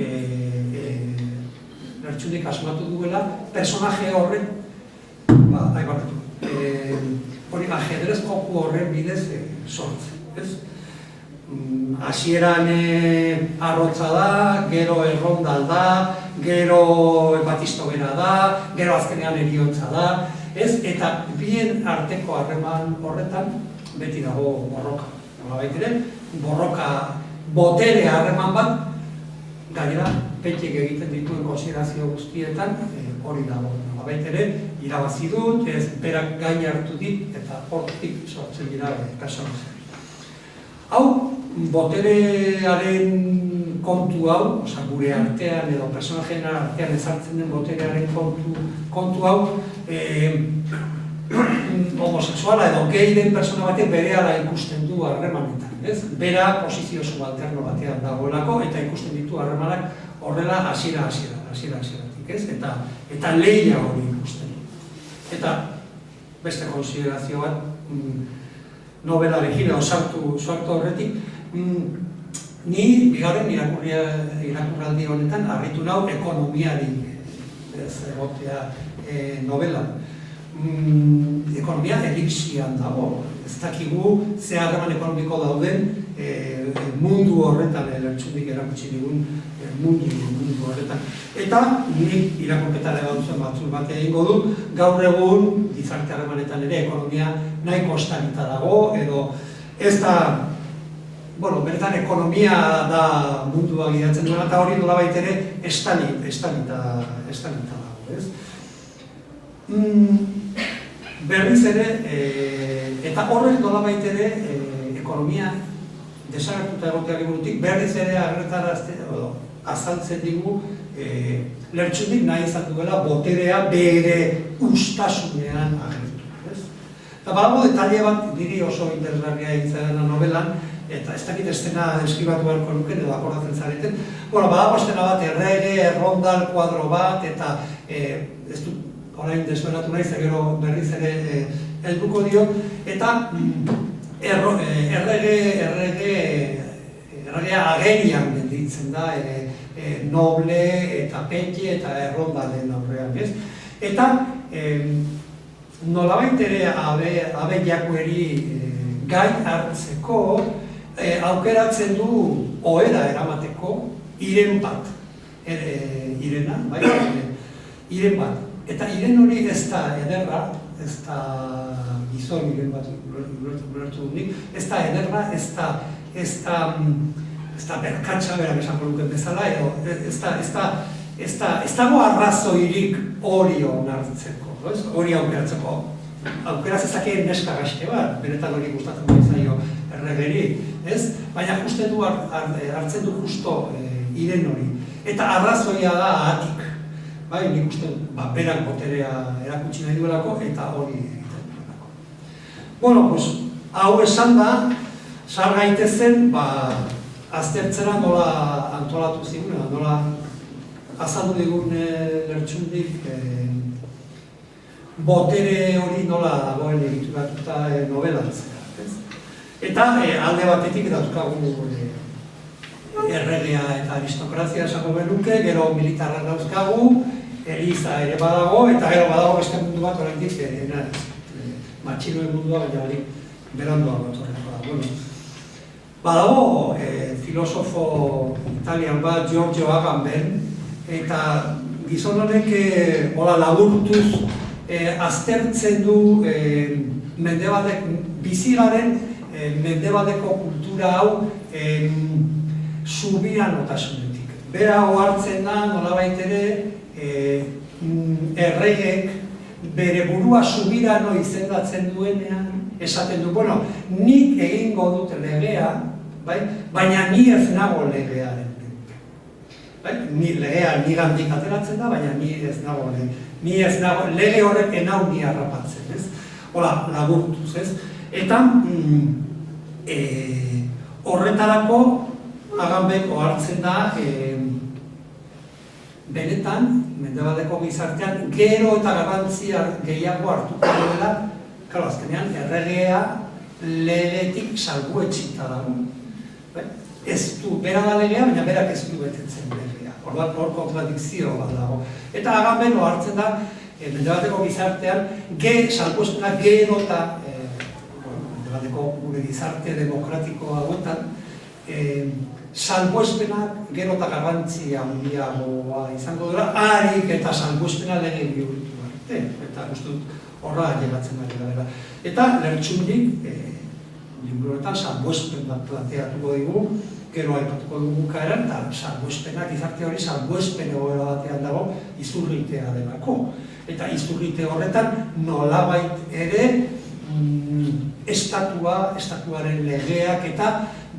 Lertxundik asmatu duela, personaje horren, hori ajedrez joku horren bidez sortzen, ez? Hasieran arrotza da, gero errondal da, gero batistogera da, gero azkenean eriotza da, ez? Eta bien arteko harreman horretan beti dago borroka. Nolabait ere, borroka botere harreman bat, gainera, Petxek egiten dituen konsiderazio guztietan hori dago. Nolabait ere, irabazi dut, ez berak gain hartu dit, eta hortik sortzen dira personajeak. Hau, boterearen kontu hau, gure artean edo personajeen artean ezartzen den boterearen kontu hau, homosexuala edo gay den persona batek berehala ikusten du harremanetan, ez? Bera posizio subalterno batean dagoelako eta ikusten ditu harremanak horrela hasieratik, ez? Eta lehia hori ikusten du. Eta beste konsiderazio bat, nobelarekin edo sartu horretik, ni bigarren irakurraldi honetan harritu nau ekonomiari egotea novelan. Ekonomia elixian dago, ez dakigu ze harreman ekonomiko dauden mundu horretan, Lertxundik erakutsi digun mundu horretan. Eta nik irakurketara gauzuen batzuk bat egingo du, gaur egun gizarte harremanetan ere ekonomia nahiko estalita dago, edo ez da, bertan ekonomia da mundua gidatzen duena, eta hori nolabait ere estalita dago, ez? Berriz ere, eta horrek nolabait ere ekonomia desagertuta egoteari burutik, berriz ere azaltzen digu Lertxundik nahi izan duela boterea bere ustasunean agertu. Eta badago detalle bat diri oso interesgarria egiten novelan, eta ez dakit estena deskribatu beharko nuken edo akordatzen zareten. Badago estena bat errege, errondal, kuadro bat, eta ez dut orain desbenatu nahi, gero berriz ere helduko dio, eta erregea agerian gelditzen da, noble eta Petxe eta errondalen aurrean, ez? Eta nolabait ere abe jakueri gai hartzeko aukeratzen du ohera eramateko iren bat, irena, bai? Iren bat. Eta iren hori ez da ederra, ez da gizon iren bat ulertu dunik, ez da ederra, ez da berkatxa berak esango luken bezala, edo ez dago arrazoirik hori onartzeko, hori aukeratzeko. Aukeraz ezakeen neska gazte bat, benetan hori gustatzen baizaio erregeri, ez? Baina hartzen du justo iren hori. Eta arrazoia da ahatik. Bai, nik uste berak boterea erakutsi nahi duelako eta hori egiten duelako. Bueno, pues, hau esan da, sar gaitezen, aztertzera nola antolatu zigun, nola azaldu digun Lertxundik botere hori nola dagoen egituratuta nobelatzea. Eta alde batetik dauzkagu erregea eta aristokrazia esango benuke, gero militarra dauzkagu, eliza ere badago, eta gero badago beste mundu bat oraindik matxinoen mundua baina berandoa gotorreko da. Badago filosofo italian bat, Giorgio Agamben, eta gizon honek laburtuz aztertzen du bizigaren mendebaldeko kultura hau subiranotasunetik. Bera ohartzen da nolabait ere erregek bere burua subirano izendatzen duenean esaten du, bueno, nik egingo dut legea, baina ni ez nago legearen. Legea nigandik ateratzen da, baina ni ez nago lege horrek enau ni harrapatzen, ez? Hola, laburtuz, ez? Eta horretarako Agamben ohartzen da benetan, mendebaldeko gizartean, gero eta garrantzia gehiago hartuko duela, karo, azkenean, erregea legetik salbuetsita dago. Ez du, bera da legea, baina berak ez du betetzen legea. Hor kontradikzio bat dago. Eta Agamben ohartzen da, mendebaldeko gizartean, salbuespena gero eta mendebaldeko gure gizarte demokratiko hauetan, salbuespenak gero eta garrantzia handiagoa izango dela, harik eta salbuespena lege bihurtu arte. Eta guztut horra llegatzen ari gara. Eta Lertxundik, libroetan salbuespen bat planteatuko digu, gero aipatuko dugu bukaeran, eta salbuespenak, gizarte hori salbuespen egoera batean dago izurritea delako. Eta izurrite horretan nolabait ere estatuaren legeak eta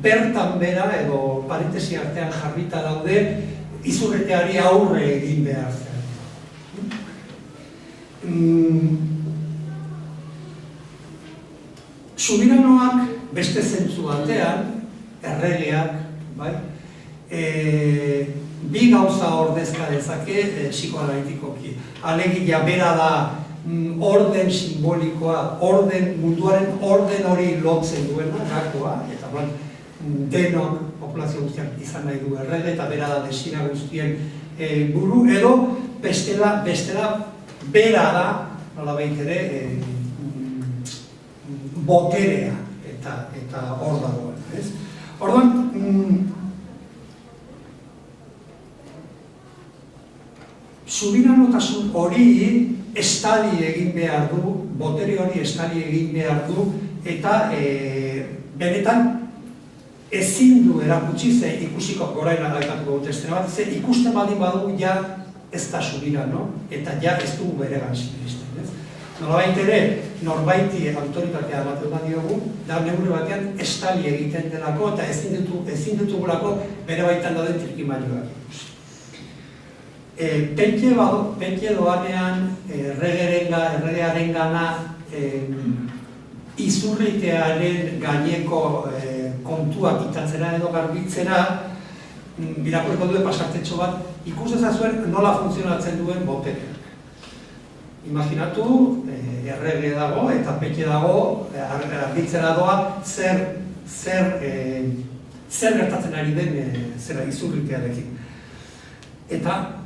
bertan bera edo parentesi artean jarrita daude izurriteari aurre egin behar zen. Subiranoak beste zentzu batean, erregeak, bi gauza ordezka dezake psikoanalitikoki. Alegia bera da orden simbolikoa, munduaren orden hori lotzen duena, gakoa, eta denok populazio guztiak izan nahi du errege, eta bera da desira guztien buru, edo bestela bera da, nolabait ere, boterea eta hor dagoen, ez? Orduan, subiranotasun hori estali egin behar du, botere hori estali egin behar du, eta benetan ezin du erakutsi, ze ikusiko goraina gaitatuko dut estena bat, ze ikusten baldin badu ja ez da subirano, eta ja ez dugu bere gantzilisten, ez? Nolabait ere, norbaiti autoritatea ematen badiogu, da neure batean estali egiten delako, eta ezin dutugulako bere baitan dauden trikimailuak ikusi. Pentxe doanean erregearen gana izurritearen gaineko kontuak itatzera edo garbitzera, birakuriko duen pasartetxo bat, ikus dezazuen nola funtzionatzen duen botereak. Imaginatu, errege dago eta pentxe dago, garbitzera doa, zer gertatzen ari den zera izurritearekin. Eta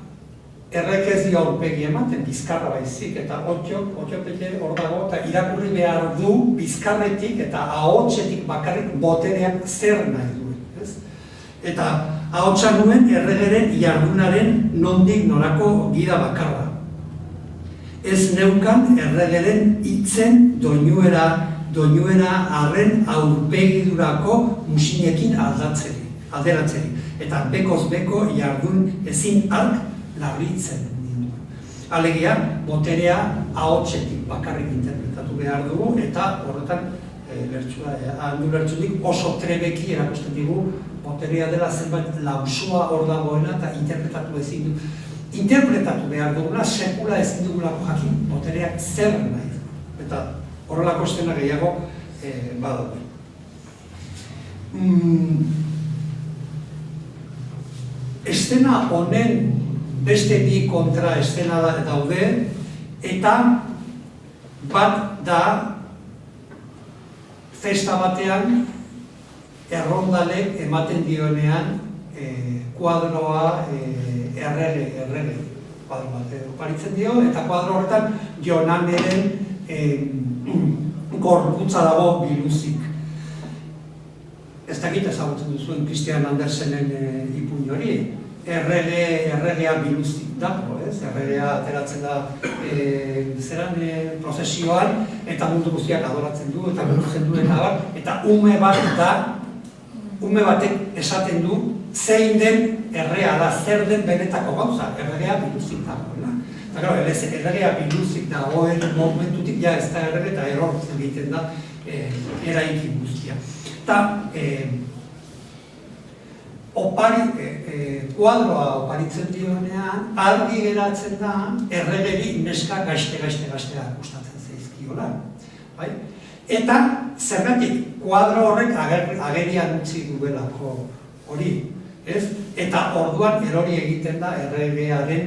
errek ez dio aurpegi ematen, bizkarra baizik, eta otxopetxe hor dago, eta irakurri behar du bizkarretik eta ahotsetik bakarrik botereak zer nahi duen. Eta ahotsa nuen erregeren jardunaren nondik norako gida bakarra. Ez neukan erregeren hitzen doinuera arren aurpegidurako musinekin alderatzeri. Eta bekoz beko jardun ezin ark larritzen ninduen. Alegia, boterea ahotsetik bakarrik interpretatu behar dugu, eta horretan Andu Lertxundik oso trebeki erakusten digu boterea dela zenbait lausua hor dagoena eta interpretatu ezin du. Interpretatu behar dugula, sekula ezin dugulako jakin botereak zer nahi du. Eta horrelako estena gehiago badaude. Estena honen beste bi kontra estena daude, eta bat da festa batean errondalek ematen dionean kuadroa errege kuadro bat oparitzen dio, eta kuadro horretan Jonameren gorputza dago biluzik. Ez dakit ezagutzen duzuen Christian Andersenen ipuin hori, erregea biluzik dago, erregea ateratzen da prozesioan, eta mundu guztiak adoratzen du, eta biltzen du, eta ume bat da, ume batek esaten du, zein den errea da, zer den benetako gauza, erregea biluzik dago. Eta gara, erregea biluzik dagoen momentutik, ja ez da errege eta erortzen egiten da eraiki guztia. Eta kuadroa oparitzen dionean, argi geratzen da erregeri neska gaizte-gaiztea gustatzen zaizkiola. Eta zergatik kuadro horrek agerian utzi duelako hori. Eta orduan erori egiten da erregearen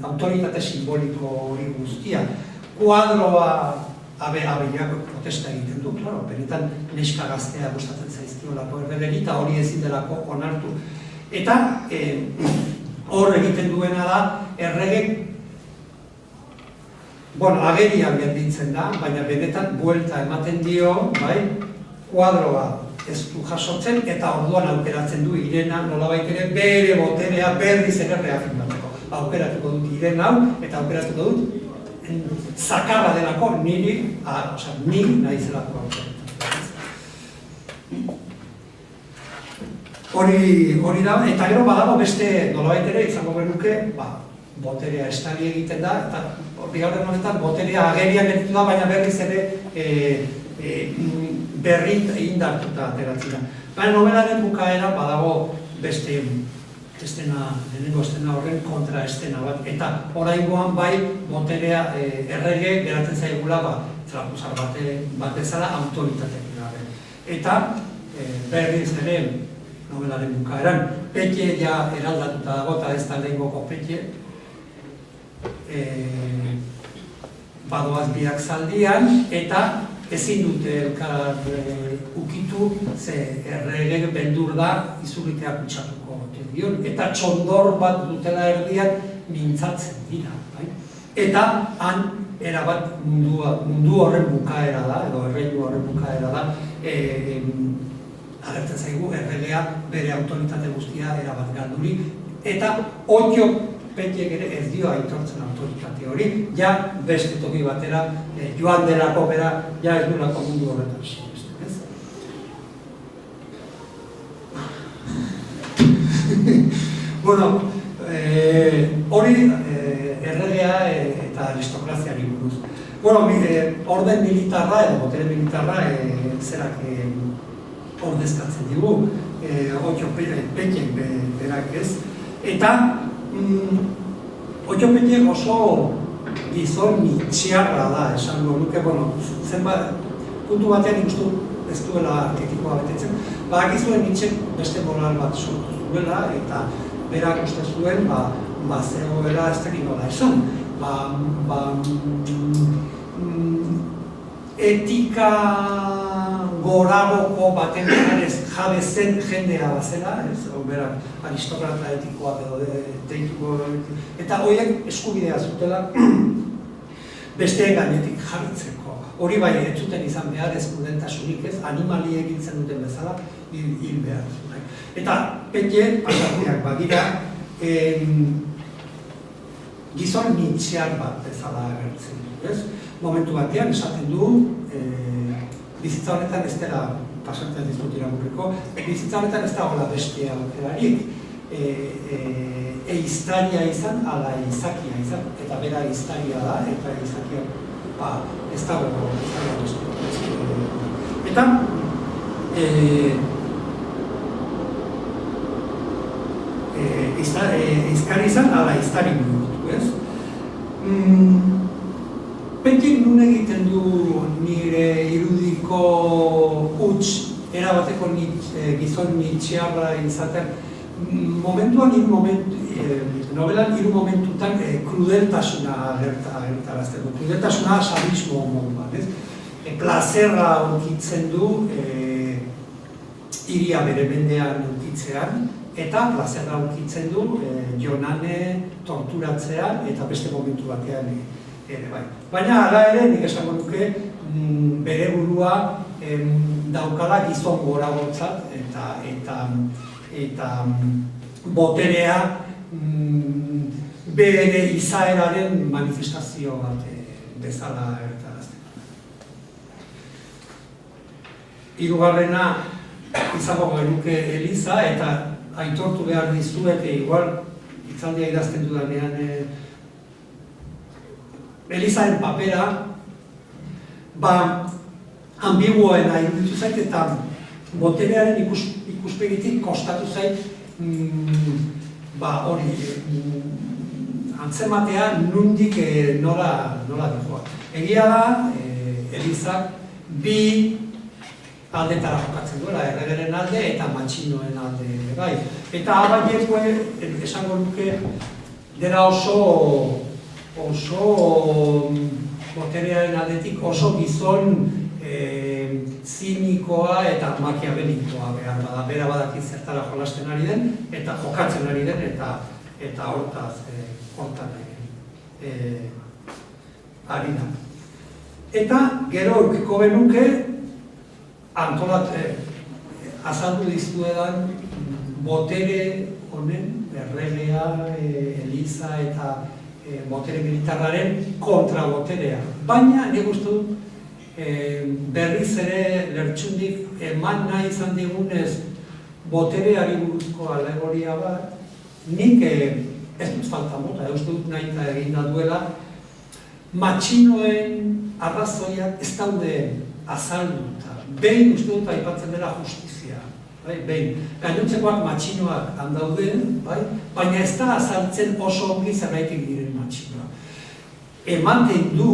autoritate simboliko hori guztia. Kuadroa abeiak protesta egiten du, benetan neska gaztea gustatzen zaizkiolako erregeri eta hori ezin delako onartu. Eta hor egiten duena da erregek agerian gelditzen da, baina benetan buelta ematen dio, kuadroa ez du jasotzen eta orduan aukeratzen du Irena nolabait ere bere boterea berriz ere reafirmatzeko. Aukeratuko dut Irena hau eta aukeratuko dut zakarra delako ni nahizelako hori da, eta gero badago beste nolabait ere izango genuke boterea estali egiten da, eta bigarren honetan boterea agerian gelditu da, baina berriz ere berri indartuta ateratzen da. Baina nobelaren bukaera badago beste lehenengo estena horren kontra estena bat, eta oraingoan bai boterea errege geratzen zaigula trapuzar bat ezala autoritateak gabe. Eta berriz ere nobelaren bukaeran Petxe ja eraldatuta dago eta ez da lehengoko Petxe badoaz biak zaldian eta ezin dute elkar ukitu, ze errege beldur da izurritea kutsatuko dion, eta txondor bat dutela erdian mintzatzen dira. Eta han erabat mundu horren bukaera da, edo erreinu horren bukaera da, agertzen zaigu erregea bere autoritate guztia erabat galduri, eta Otio Petxek ere ez dio aitortzen autoritate hori, ja beste toki batera joan delako bera, ja ez duelako mundu horretan sinesten, ez? Bueno, hori erregea eta aristokraziari buruz. Bueno, orden militarra edo botere militarra zerak ordezkatzen digu, Otio Petxek berak ez, eta Otio Petxek oso gizon mitxiarra da, esango nuke, zenbat puntu batean ikustu ez duela kritikoa betetzen, bakizuen Nietzschek beste moral bat sortu zuela, eta berak uste zuen, zegoela ez dakit nola esan, etika goragoko baten jabe zen jendea bazela, berak aristokrata etikoak edo deituko, eta horiek eskubidea zutela besteen gainetik jarritzeko. Hori bai, ez zuten izan behar ez prudentasunik ez, animali egintzen duten bezala, hil behar. Eta Petxe, pasarteak bagira, gizon nitxiar bat bezala agertzen du, ez? Momentu batean esaten du, bizitza honetan ez dela pasartean dizut irakurriko, bizitza honetan ez da hola bestea aukerarik, eiztaria izan, ala izakia izan, eta bera eiztaria da, eta izakia ez da bestea. Eta, eizkari izan, ala eiztari bihurtu, ez? Pentik nun egiten du nire irudiko huts erabateko gizon nitxiarra izaten. Momentuan, novelan hiru momentutan krudeltasuna agertarazten du. Krudeltasuna sadismo moduan, ez? Plazerra aurkitzen du hiria bere mendean aurkitzean, eta plazerra aurkitzen du Jonane torturatzean eta beste momentu batean ere bai. Baina hala ere, nik esango nuke, bere burua daukala gizon goragotzat eta boterea bere izaeraren manifestazio bat bezala ertarazten. Hirugarrena izango genuke Eliza, eta aitortu behar dizuet, igual hitzaldia idazten dudanean Elizaren papera ambiguoena iruditu zait eta boterearen ikuspegitik kostatu zait hori antzematea nundik nola dihoa. Egia da, Elizak bi aldetara jokatzen duela, erregeren alde eta matxinoen alde bai. Eta abaieko esango nuke dela oso boterearen aldetik oso gizon zinikoa eta makiabelikoa behar bada. Bera badaki zertara jolasten ari den, eta jokatzen ari den, eta hortaz hortan ari da. Eta gero aurkiko benuke antolat azaldu dizuedan botere honen, erregea, Eliza eta botere militarraren kontraboterea. Baina, nik uste dut, berriz ere Lertxundik eman nahi izan digunez botereari buruzko alegoria bat, nik ez dut falta mota, uste dut nahi eta egin da duela, matxinoen arrazoiak ez daude azalduta. Behin uste dut aipatzen dela justizia, behin. Gainontzekoak matxinoak handauden, baina ez da azaltzen oso ongi zerraitik diren matxinoak. Ematen du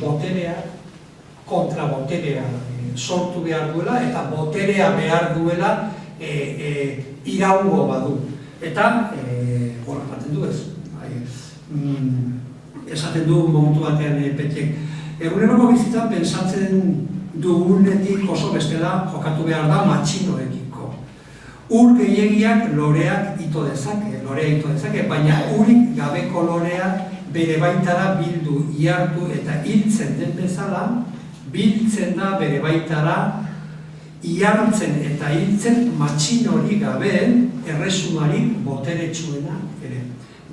botereak kontraboterea sortu behar duela eta boterea behar duela iraungo badu. Eta, ematen du ez. Esaten du momentu batean petek. Eguneroko bizitzan pensatzen dugunetik oso bestela jokatu behar da matxinoekiko. Ur gehiegiak loreak ito dezake, baina urik gabeko loreak bere baitara bildu, ihartu eta hiltzen den bezala, biltzen da bere baitara ihartzen eta hiltzen matxinori gabe erresumari boteretsuena ere.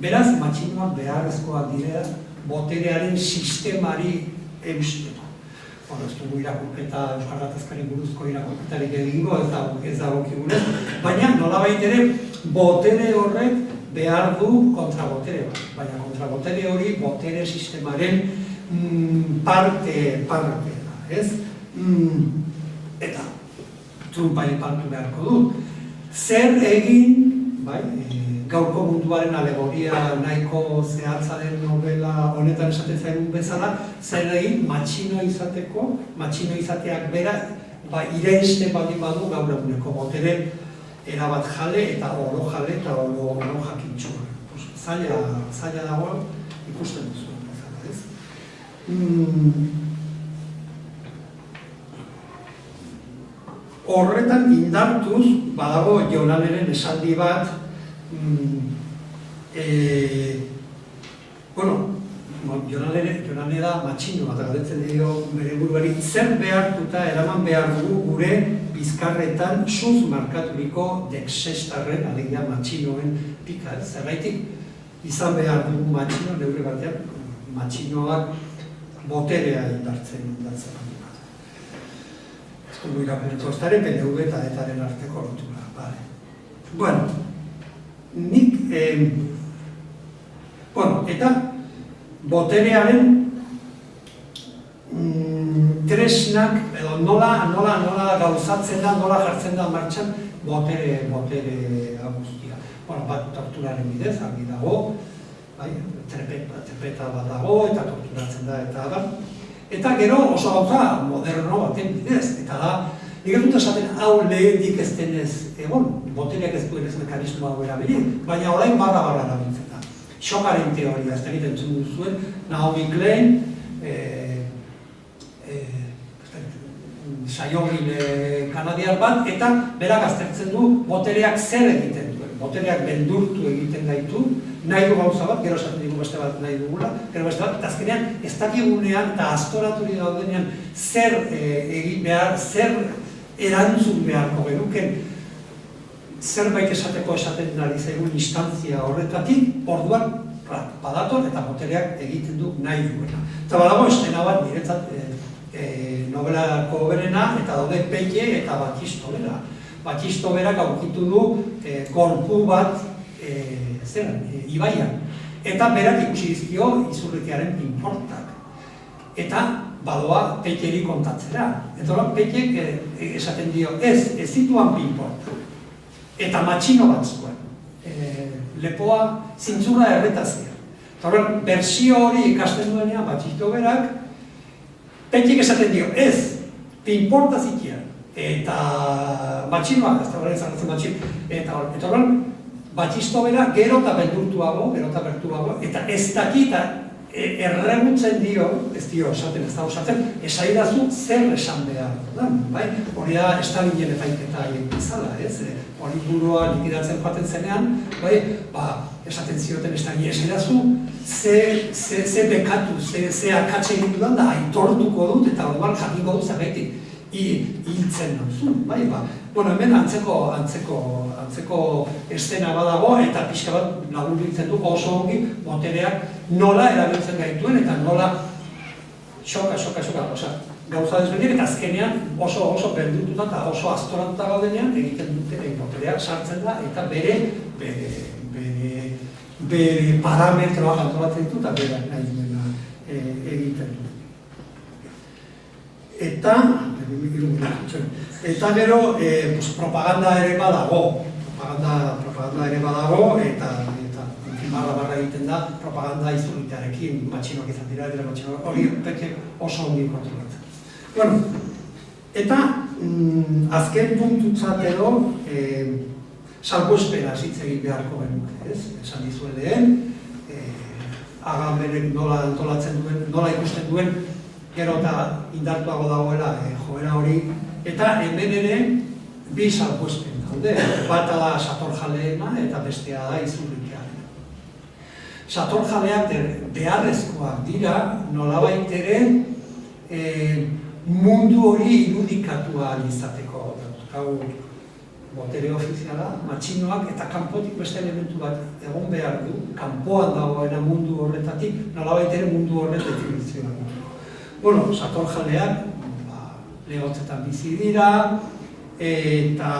Beraz, matxinoak beharrezkoak dira boterearen sistemari eusteko. Ez dugu irakurketa, Euskal Gatazkari buruzko irakurketarik egingo, ez dagokigunez, baina nolabait ere botere horrek behar du kontrabotere bat, baina kontrabotere hori botere sistemaren parte da, ez? Eta, trumpa ipatu beharko dut. Zer egin, gaurko munduaren alegoria nahiko zehatza den novela honetan esaten zaigun bezala, zer egin matxino izateak bera, irensten baldin badu gaur eguneko botere erabat jale eta oro jale eta oro jakintxua. Zaila dago ikusten duzu. Horretan indartuz, badago Jonaneren esaldi bat, Jonane da matxino bat, galdetzen dio bere buruari, zer behartuta eraman behar dugu gure bizkarretan suz markaturiko dexestarren, alegia matxinoen pika, zerraitik izan behar dugu matxino, neure batean, matxinoak boterea indartzen bat. Ez dugu irakurriko ez dara, PNV eta etaren arteko lotura. Bueno, nik, eta boterearen tresnak, edo nola gauzatzen da, nola jartzen da martxan botere guztia. Bat torturaren bidez, argi dago, trepeta bat dago eta torturatzen da eta abar. Eta gero oso gauza moderno baten bidez, eta da, nik ez dut esaten hau lehendik ez denez egon, botereak ez duen ez mekanismo hau erabili, baina orain barra erabiltzen da. Xokaren teoria, ez da egiten duzuen, Naomi Klein, saiogile kanadiar bat, eta berak aztertzen du botereak zer egiten duen. Botereak bendurtu egiten gaitu, nahi du gauza bat, gero esaten digu beste bat nahi dugula, gero beste bat, eta azkenean ez dakigunean eta astoraturik daudenean zer egin behar, zer erantzun beharko genuken, zerbait esateko esaten ari zaigun instantzia horretatik, orduan badator eta botereak egiten du nahi duena. Eta badago estena bat niretzat novelako berena, eta daude Pelle eta Batxisto bera. Batxisto berak aurkitu du gorpu bat ibaian. Eta berak ikusi dizkio izurritearen pinportak. Eta badoa Pelleri kontatzera. Eta Pellek esaten dio, ez zituan pinportak. Eta matxino bat zuen. Lepoa zintzura erretazia. Eta horren, bersio hori ikasten duenean Batxisto berak, Pellek esaten dio, ez, pinporta zikian. Eta matxinoak, ez da horren zaratzen matxino. Eta horren, Batxisto bera gero eta beldurtuago, eta ez dakita erregutzen dio, ez dio esaten, ez da osatzen, esaidazu zer esan behar. Hori da, Stalinen epaiketa haien bezala, ez? Hori burua likidatzen joaten zenean, esaten zioten Stalini, esaidazu ze bekatu, ze akatxe egin dudan da, aitortuko dut, eta orduan jakingo dut zergaitik hiltzen duzu. Bueno, hemen antzeko estena badago, eta pixka bat laburbiltzen du oso ongi botereak nola erabiltzen gaituen, eta nola xoka, gauza desberdin, eta azkenean oso berdututa eta oso astoratuta gaudenean egiten dute botereak sartzen da, eta bere parametroak antolatzen ditu, eta bere nahi duena egiten du. Eta gero propaganda ere badago, eta barra egiten da propaganda izurritearekin, matxinoak izan dira, hori oso ongi kontrolatzen. Bueno, eta azken puntutzat edo salbuespena hitz egin beharko genuke, esan dizuen lehen, Agambenek nola antolatzen duen, nola ikusten duen, gero eta indartuago dagoela joera hori, eta hemen ere bi salbuespen daude, bata da satorjaleena eta bestea da izurritearena. Satorjaleak beharrezkoak dira, nolabait ere mundu hori irudikatua izateko. Hau botere ofiziala, matxinoak eta kanpotik beste elementu bat egon behar du, kanpoan dagoena mundu horretatik, nolabait ere mundu horret definizioa du. Bueno, satorjaleak lehotzetan bizi dira, eta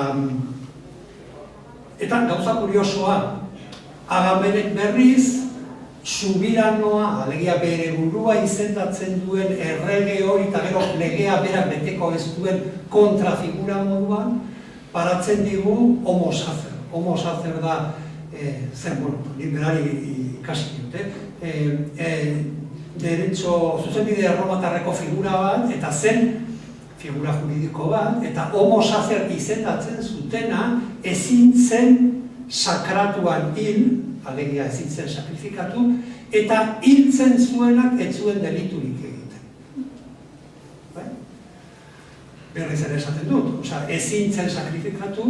gauza kuriosoa, Agambenek berriz, subiranoa, alegia bere burua izendatzen duen errege hori, eta gero legea berak beteko ez duen kontrafigura moduan, paratzen digu homo sacer. Homo sacer da, liberari ikasi dute, zuzenbide erromatarreko figura bat, eta zen figura juridiko bat, eta homo sacer izendatzen zutena ezin zen sakratuan hil, alegia ezin zen sakrifikatu, eta hiltzen zuenak ez zuen deliturik egiten. Berriz ere esaten dut, ezin zen sakrifikatu,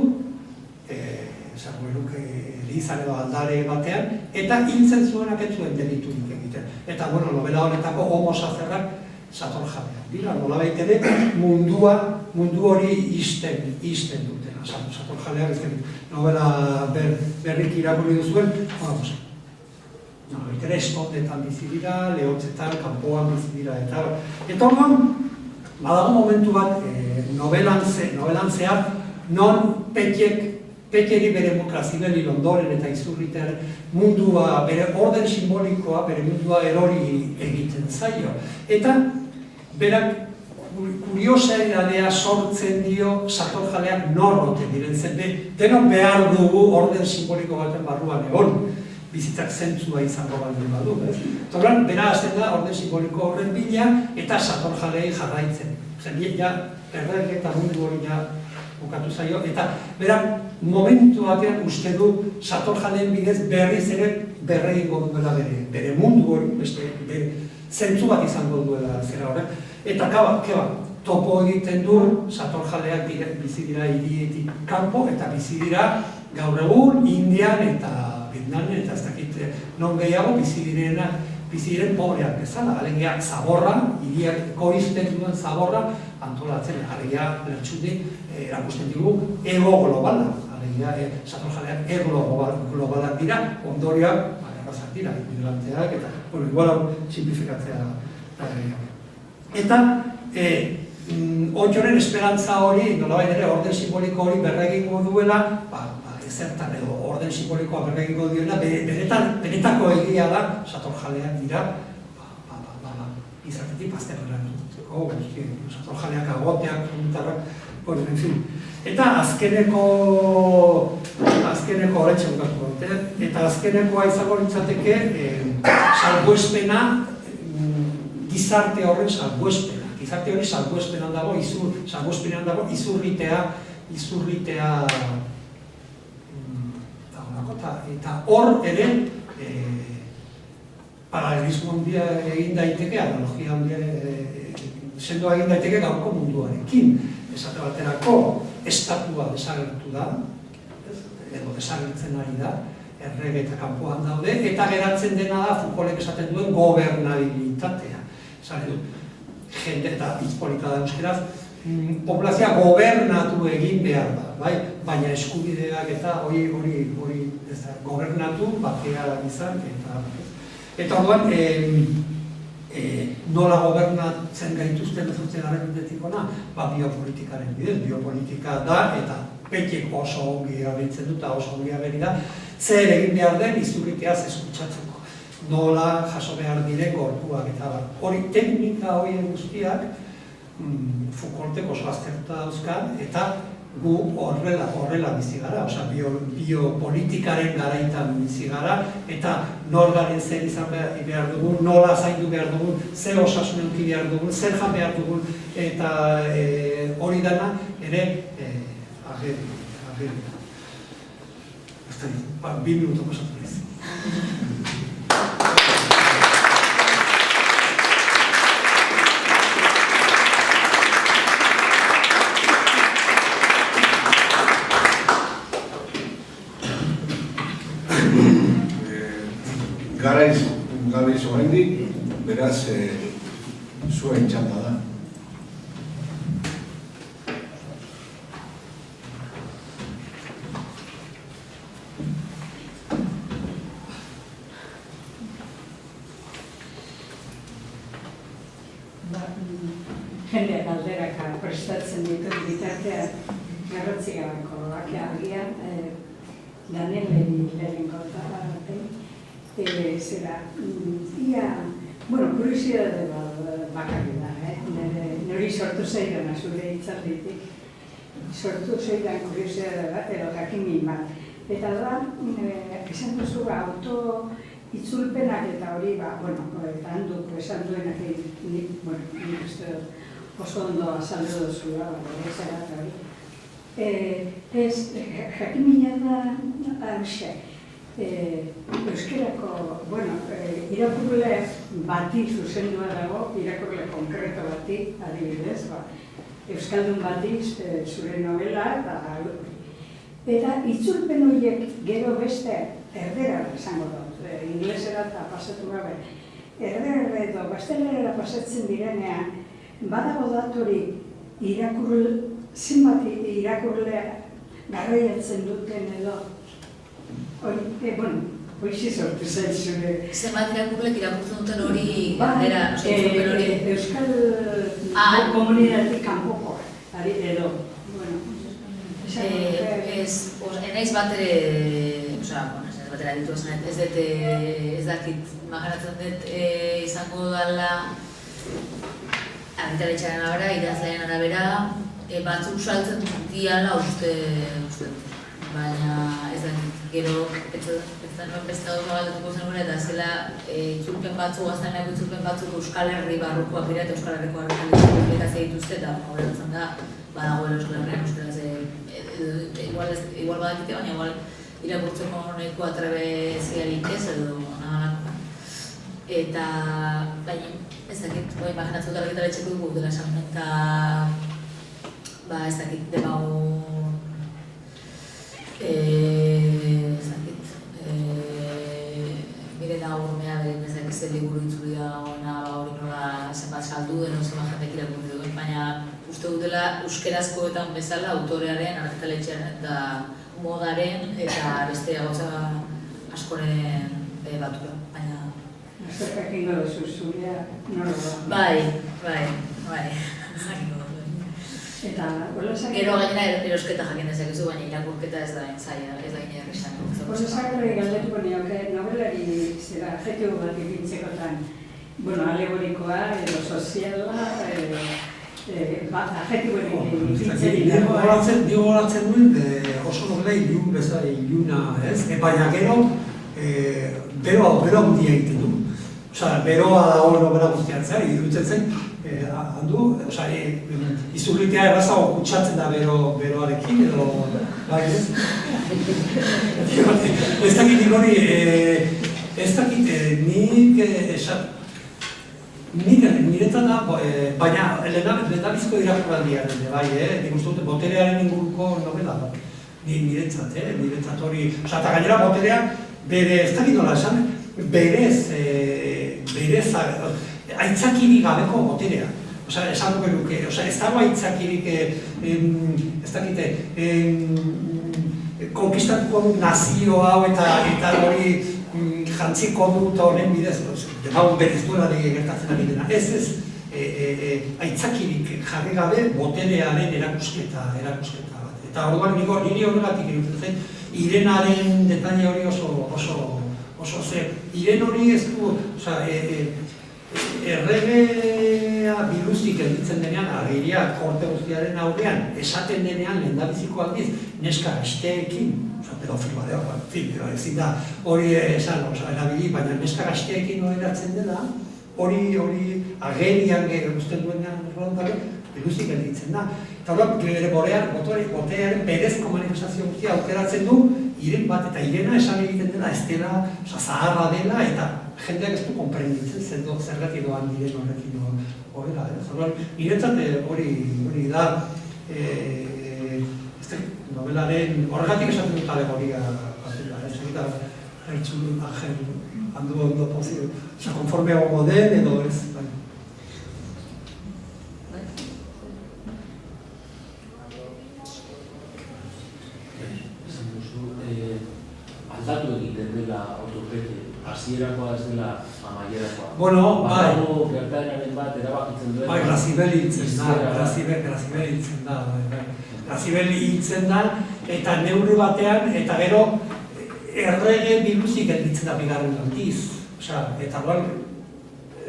esango genuke elizan edo aldare batean, eta hiltzen zuenak ez zuen deliturik egiten. Eta, novela honetako homo sacerrak satorjabeak dira, nolabait ere mundu hori ixten dutena. Satorjaleak ez novela berrik irakurri duzuen, nolabait ere eskondetan bizi dira, lehotzetan, kanpoan bizi dira, eta orduan, badago momentu bat novelan zehar, non Pelleri bere Mokrazibeli ondoren eta izurritearen mundua, bere orden simbolikoa, bere mundua erori egiten zaio. Eta berak kuriosidadea sortzen dio satorjaleak norrote diren zen, denok behar dugu orden simboliko baten barruan egon. bizitzak zentzua izango baldin badu, ez? Eta horren, bera hasten da orden simboliko horren bila eta satorjalei jarraitzen. Zer, ja, errege eta mundu hori ja bukatu zaio, eta bera momentu batean uste du satorjaleen bidez berriz ere berregingo duela bere mundu hori, bere zentzu bat izango duela zera horrek. Eta keba, topo egiten du satorjaleak bizi dira hirietik kanpo eta bizi dira gaur egun Indian eta Vietnamen eta ez dakit non gehiago bizi diren pobreak bezala, alegia zaborra, hiriak korizten duen zaborra antolatzen, alegia Lertxundik erakusten digu ego globala, alegia satorjaleak ego globalak dira, ondorioak errazak dira, inmigranteak eta, bueno, igual simplifikatzea eta Otxoren esperantza hori, nolabait ere orden simboliko hori berregingo duela, ezertan edo orden simbolikoa berregingo duela, benetako egia da, satorjaleak dira, izatetik bazterrean duteko, satorjaleak agoteak, juntarrak, bueno, en fin. Eta azkeneko horretxe bukatu dute, eta azkenekoa izango litzateke salbuespena, gizarte horren salbuespena. Gizarte hori salbuespenan dago, izurritea eta hor ere paralelismo handia egin daiteke, analogia handia sendoa egin daiteke gaurko munduarekin. Esate baterako, estatua desagertu da, edo desagertzen ari da, errege eta kanpoan daude, eta geratzen dena da, Foucaultek esaten duen gobernabilitatea. Esan edo, jende eta hitz-polita da euskeraz, populazioa gobernatu egin behar da, bai? Baina eskubideak eta hori gobernatu bakea izan, eta orduan, nola gobernatzen gaituzten ezurtzen garrantzitetik ona, biopolitikaren bidez, biopolitika da, eta Petiek oso ongi abiltzen dut, oso ongi aberi da, zer egin behar den izurriteaz eskutsatzeko. Nola jaso behar diren gorpuak eta hori teknika horien guztiak Foucaultek oso aztertuta dauzkan eta gu horrela bizi gara, biopolitikaren garaitan bizi gara eta norgaren zer izan behar dugun, nola zaindu behar dugun, zer osasun eduki behar dugun, zer jan behar dugun eta hori dana ere ageri. 2 minuto pasatu ez. Garaiz gabiz oraindik, beraz zuen txanda da. Jende galderaka prestatzen ditut bitartean garratzi gabeko agian Daniel lehenengo zera, kuriosidade bakarri da, nori sortu zaidana zure hitzalditik, sortu zaidan kuriosidade bat, edo jakimin bat. Eta da, esan duzu auto-itzulpenak eta hori, eta handuko esan duenak nik uste oso ondo azaldu duzu da, ezagat hori. Jakimina da, euskerako, irakurle bati zuzendua dago, irakurle konkreto bati, adibidez, euskaldun bati zure novela eta itzulpen horiek gero beste erdera esango dut, inglesera eta pasatu gabe, erdera edo gaztelerera pasatzen direnean, badago datori zenbat irakurle garraiatzen duten edo hoizi sortu zain zure... Zenbat irakurlek irakurtzen duten hori galdera, itzulpen hori? Euskal komunidatik kanpoko, edo, enaiz bat ere ditu esan, ez dakit magaratzen dut izango dala argitaletxaren arabera, idazlearen arabera, batzuk saltzen diala uste dut. baina ez da, gero, ez da nuen beste hau galdatuko zen eta zela itzulpen batzuk, gaztainako itzulpen batzuk Euskal Herri barrukoak dira eta Euskal Herriko aplikazioa dituzte eta horretzen da, badagoela Euskal Herrian, igual badakite, baina igual irakurtzeko nahiko atrebeziarik ez edo nahalako. Eta, baina, ez dakit, imaginatzen dut argitara etxeko dugu dela esan, eta ez dakit, demagun, ez dakit, miren agurmea beren ez dakit zer liburu itzuli dagoena, hori nola zenbat saldu den, zenbat jendek irakurri duen, baina uste dutela euskerazkoetan bezala autorearen, argitaletxearen eta modaren eta beste gauza askoren batura, baina... Azterkak ingo duzu zurea, nola da? Bai. Eta, hola esak... Gero gainera erosketa jakin dezakezu, baina irakurketa ez da zaila, ez da inerrizan. Hola esakarri galdetuko nioke novelari zera adjektibo bat ipintzekotan, bueno, alegorikoa edo soziala, adjektibo ipintzen Dio horatzen duen oso novela ilun bezala iluna, ez? Baina gero, beroa handia egiten du. Osa, beroa dago novela guztiatzea, iruditzen zen, handu, osa, izurritea errazago kutsatzen da beroarekin, edo, bai, ez? Ez dakit hori, nik niretzat da, baina lehendabizko irakurraldiaren, bai, nik uste dut boterearen inguruko novela da. Niretzat hori, osa, eta gainera boterea, ez dakit nola esan, berez aitzakirik gabeko boterea. Osa, esan duke luke, osa, ez dago aitzakirik, ez dakite, konkistatuko dut nazio hau eta hori jantziko dut horren bidez, demagun berez duela gertatzen ari dena. Ez, aitzakirik jarri gabe boterearen erakusketa bat. Eta orduan niri horregatik iruditzen zen, Irenaren detaile hori oso zer. Iren hori ez du, erregea biluzik gelditzen denean, agiria korte guztiaren aurrean, esaten denean lehendabiziko aldiz, neska gazteekin, pedofilo bat, ezin da hori esan, erabili, baina neska gazteekin hori eratzen dela, hori agerian guztien duenean errontaren, biluzik gelditzen da. Eta hori, botearen berezko manifestazio guztia aukeratzen du, Iren bat eta Irena esan egiten dela, ez dela, zaharra dela, eta jendeak ez du konprenditzen zergatik doan Iren horrekin horrela. Niretzat hori da, novelaren, horregatik esaten dut alegoria batela, eta hertzu handu ondo pozio, konforme hau den edo ez. Aldatu egiten dela autopete, hasierakoa ez dela amaierakoa. Bueno, bai. Badago gertaeraren bat erabakitzen duen. Bai, Grazibeli hitzen da. Grazibeli hitzen da, eta neurri batean, eta gero errege biluzik gelditzen da bigarren aldiz. Eta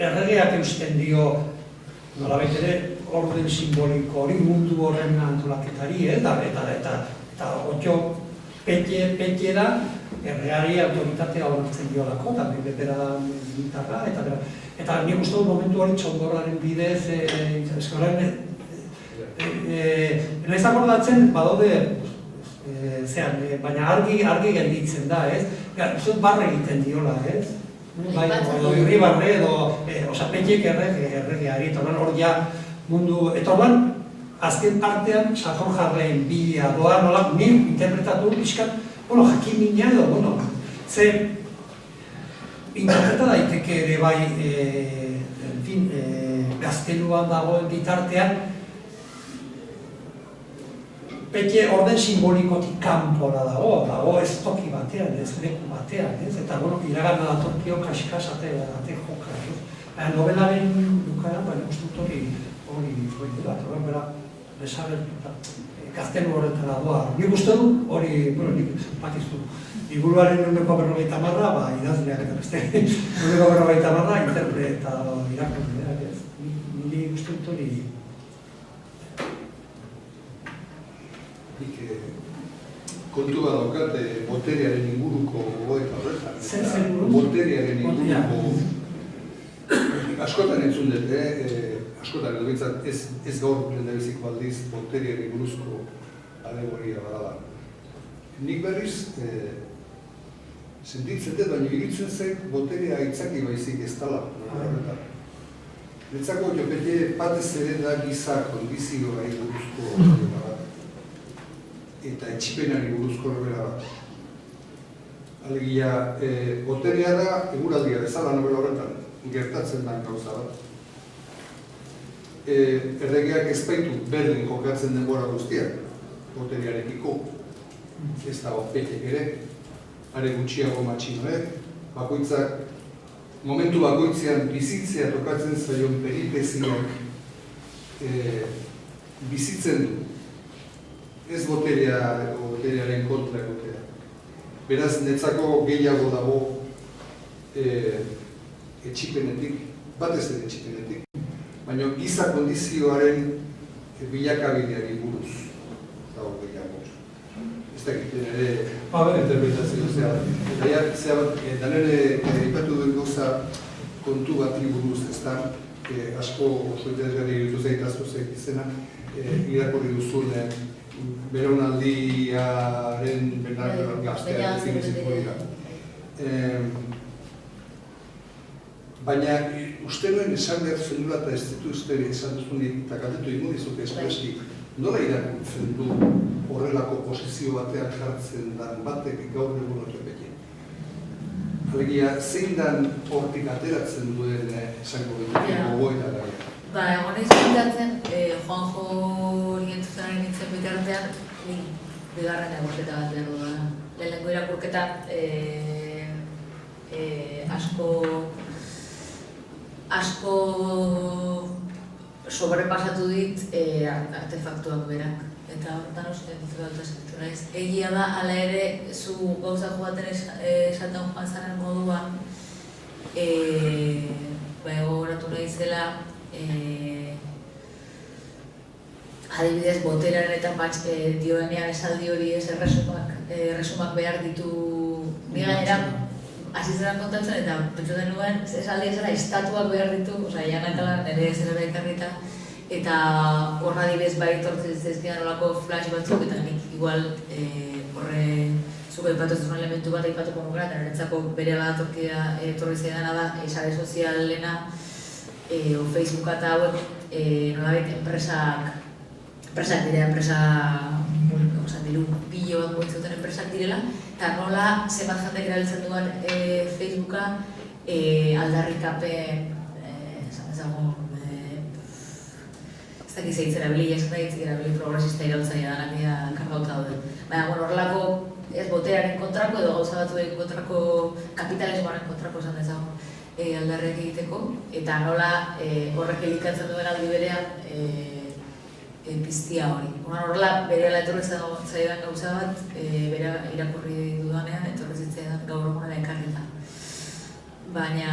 erregeak eusten dio, nolabait ere, orden simboliko hori mundu horren antolaketari, eta otio petje da, erreari autoritatea onartzen diolako, eta bera da militarra, eta nik uste dut momentu hori txondorraren bidez, nahiz akordatzen badaude, baina argi gelditzen da, ez? Uste dut barre egiten diola, ez? Edo irri barre, edo petiek erregeari, eta hor ja mundu, eta hor azken partean, Sajor Jarrein bidea doa, nola, nire interpretatu pixkat, jakin mina edo, ze interpreta daiteke ere bai, gazteluan dagoen bitartean, Petje orden simbolikotik kanpora dago ez toki batean, ez leku batean, eta iragana datorkio kaskas ate joka. Novelaren bukaeran, baina uste dut hori dela, bera, gaztelu horretara doa. Nik uste du, nik batiztu, liburuaren 150, idazleak eta beste, 150 interpreta irakurleak ez. Niri uste dut hori. kontu bat daukat boterearen inguruko gogoeta horretan. Zer buruz? Boterearen inguruko askotan entzun dut, askotan edo bintzat ez gaur lehendabiziko aldiz boterearen buruzko alegoria badala. Nik berriz sentitzen dut, baina iritzen zen boterea aitzaki baizik ez dela. Netzako jopete batez ere da giza kondizioari buruzko horrela bat. Eta etxipenari buruzko horrela bat. Alegia, boterea da eguraldia bezala novela horretan, gertatzen da gauza bat. Erregeak ez baitu berdin kokatzen denbora guztiak, boterearekiko. Ez da betek ere, are gutxiago matxinoek, bakoitzak momentu bakoitzean bizitzea tokatzen zaion peripeziak bizitzen du. Ez boterearen kontra egotea. Beraz, netzako gehiago dago etxipenetik, batez ere etxipenetik, baina giza kondizioaren bilakabideari buruz dago gehiago. Ez dakiten ere interpretazio zehar. Eta nire ipatu dut gauza kontu bati buruz ez da, asko oso interesgarri irutu zaitaztu zeik izena, irakurri duzun belaunaldiaren gaztea definiziko dira. Baina uste nuen esan behar zenula eta ez ditu uste esan duzun eta galdetu ingo dizuk espreski, nola irakurtzen du horrelako posizio batean jartzen dan batek gaur egun horrepeke? Alegia, zein dan hortik ateratzen duen esango gogoeta gara? Ba, egon izan Juanjo Lientzuzenaren nintzen bitartean, bigarren egurketa bat behar duela. Lehenengo irakurketa asko sobrepasatu dit artefaktuak berak. Eta horretan uste dut sentitu naiz. Egia da, hala ere, zu gauza joaten esaten joan zaren moduan, gogoratu naizela, adibidez, boterearen eta dioenean esaldi hori ez erresumak behar ditu, ni gainera, hasi zelan kontatzen eta pentsatzen nuen, esaldi ezela estatuak behar ditu, janakala nire zerera ekarrita, eta horra adibidez baitortzen zezkidan olako flash batzuk, eta nik igual horre zuko ipatu zuen elementu bat ipatuko nukera, eta niretzako bere bat etorri zeidana da, sare sozialena, Facebooka eta hauek, nolabait enpresak diru pilo bat moitzuten enpresak direla, eta nola zenbat jendek erabiltzen duen Facebooka aldarrikapen, esan ezagun, ez dakiz eitz erabili, erabili progresista irautzaia danak dira kargauta daude. Baina, horrelako ez boterearen kontrako edo gauza batuen kontrako, kapitalismoaren kontrako esan ezagun aldarriak egiteko, eta nola horrek elikatzen duen aldi berean piztia hori. Horrela, berehala etorri zaidan gauza bat, bere irakurri dudanean, etorri zitzaidan gaur egunera ekarrita. Baina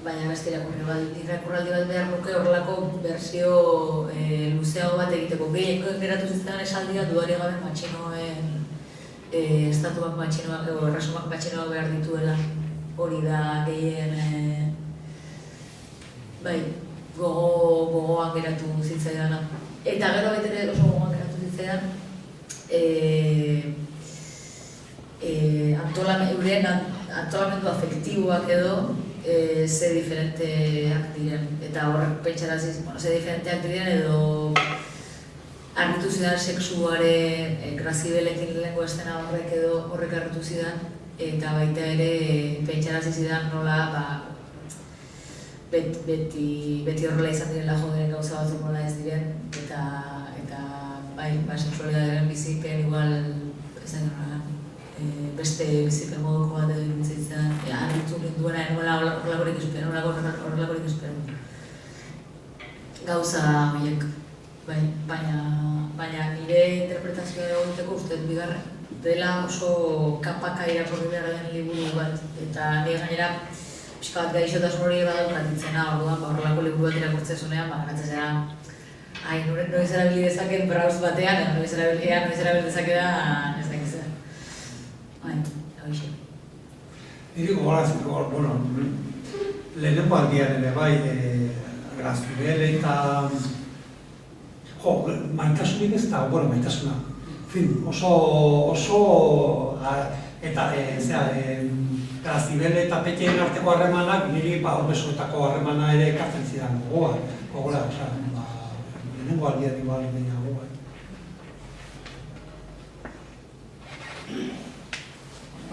beste irakurraldi bat behar nuke horrelako bersio luzeago bat egiteko. Gehien geratu zitzaidan esaldia duari gabe matxinoen estatuak matxinoak, erresumak matxinoak behar dituela. Hori da gehien gogoan geratu zitzaidana. Eta gero baitere oso gogoan geratu zitzaidan euren antolamendu afektiboak edo ze diferenteak diren. Eta horrek pentsaraziz, ze diferenteak diren edo argitu zidan sexuaren Grazibelekin lehenko estena horrek argitu zidan. Eta baita ere pentsarazi zidan nola beti horrela izan direla joderen gauza batzuk nola ez diren eta sexualitatearen bizipen igual beste bizipen moduko bat edo iruditzen argitu ninduena horrelakorik espero gauza horiek baina nire interpretazioa egoteko uste bigarren dela oso kapaka irakurri behar den liburu bat, eta nire gainera pixka bat gaixotasun hori badaukat ditzena, orduan horrelako liburu bat irakurtzen zunean, geratzen zera noiz erabili dezaket browse batean, edo noiz erabili dezakedan, ez dakiz zer. Hoxe. Niri gogoratzeko, bueno, lehenengo aldian ere bai, Grazibel eta maitasunik ez da, bueno, maitasuna. Fin, oso eta Grazibel eta Petien arteko harremanak niri horbesoetako harremana ere ekartzen zidan gogora, lehenengo aldian igual gehiago.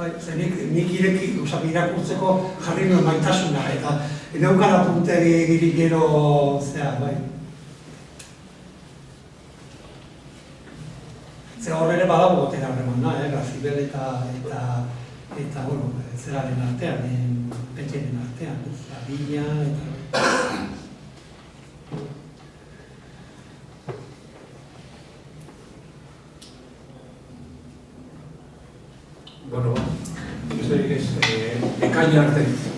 Nik irakurtzeko jarri nuen maitasuna, eta neukan apuntegi gero, bai. Ze hor ere badago gotera harremana, Grazibel eta bueno, zeraren artean, Petienen artean, Bila eta... Bueno, besterik ez, ekaina arte.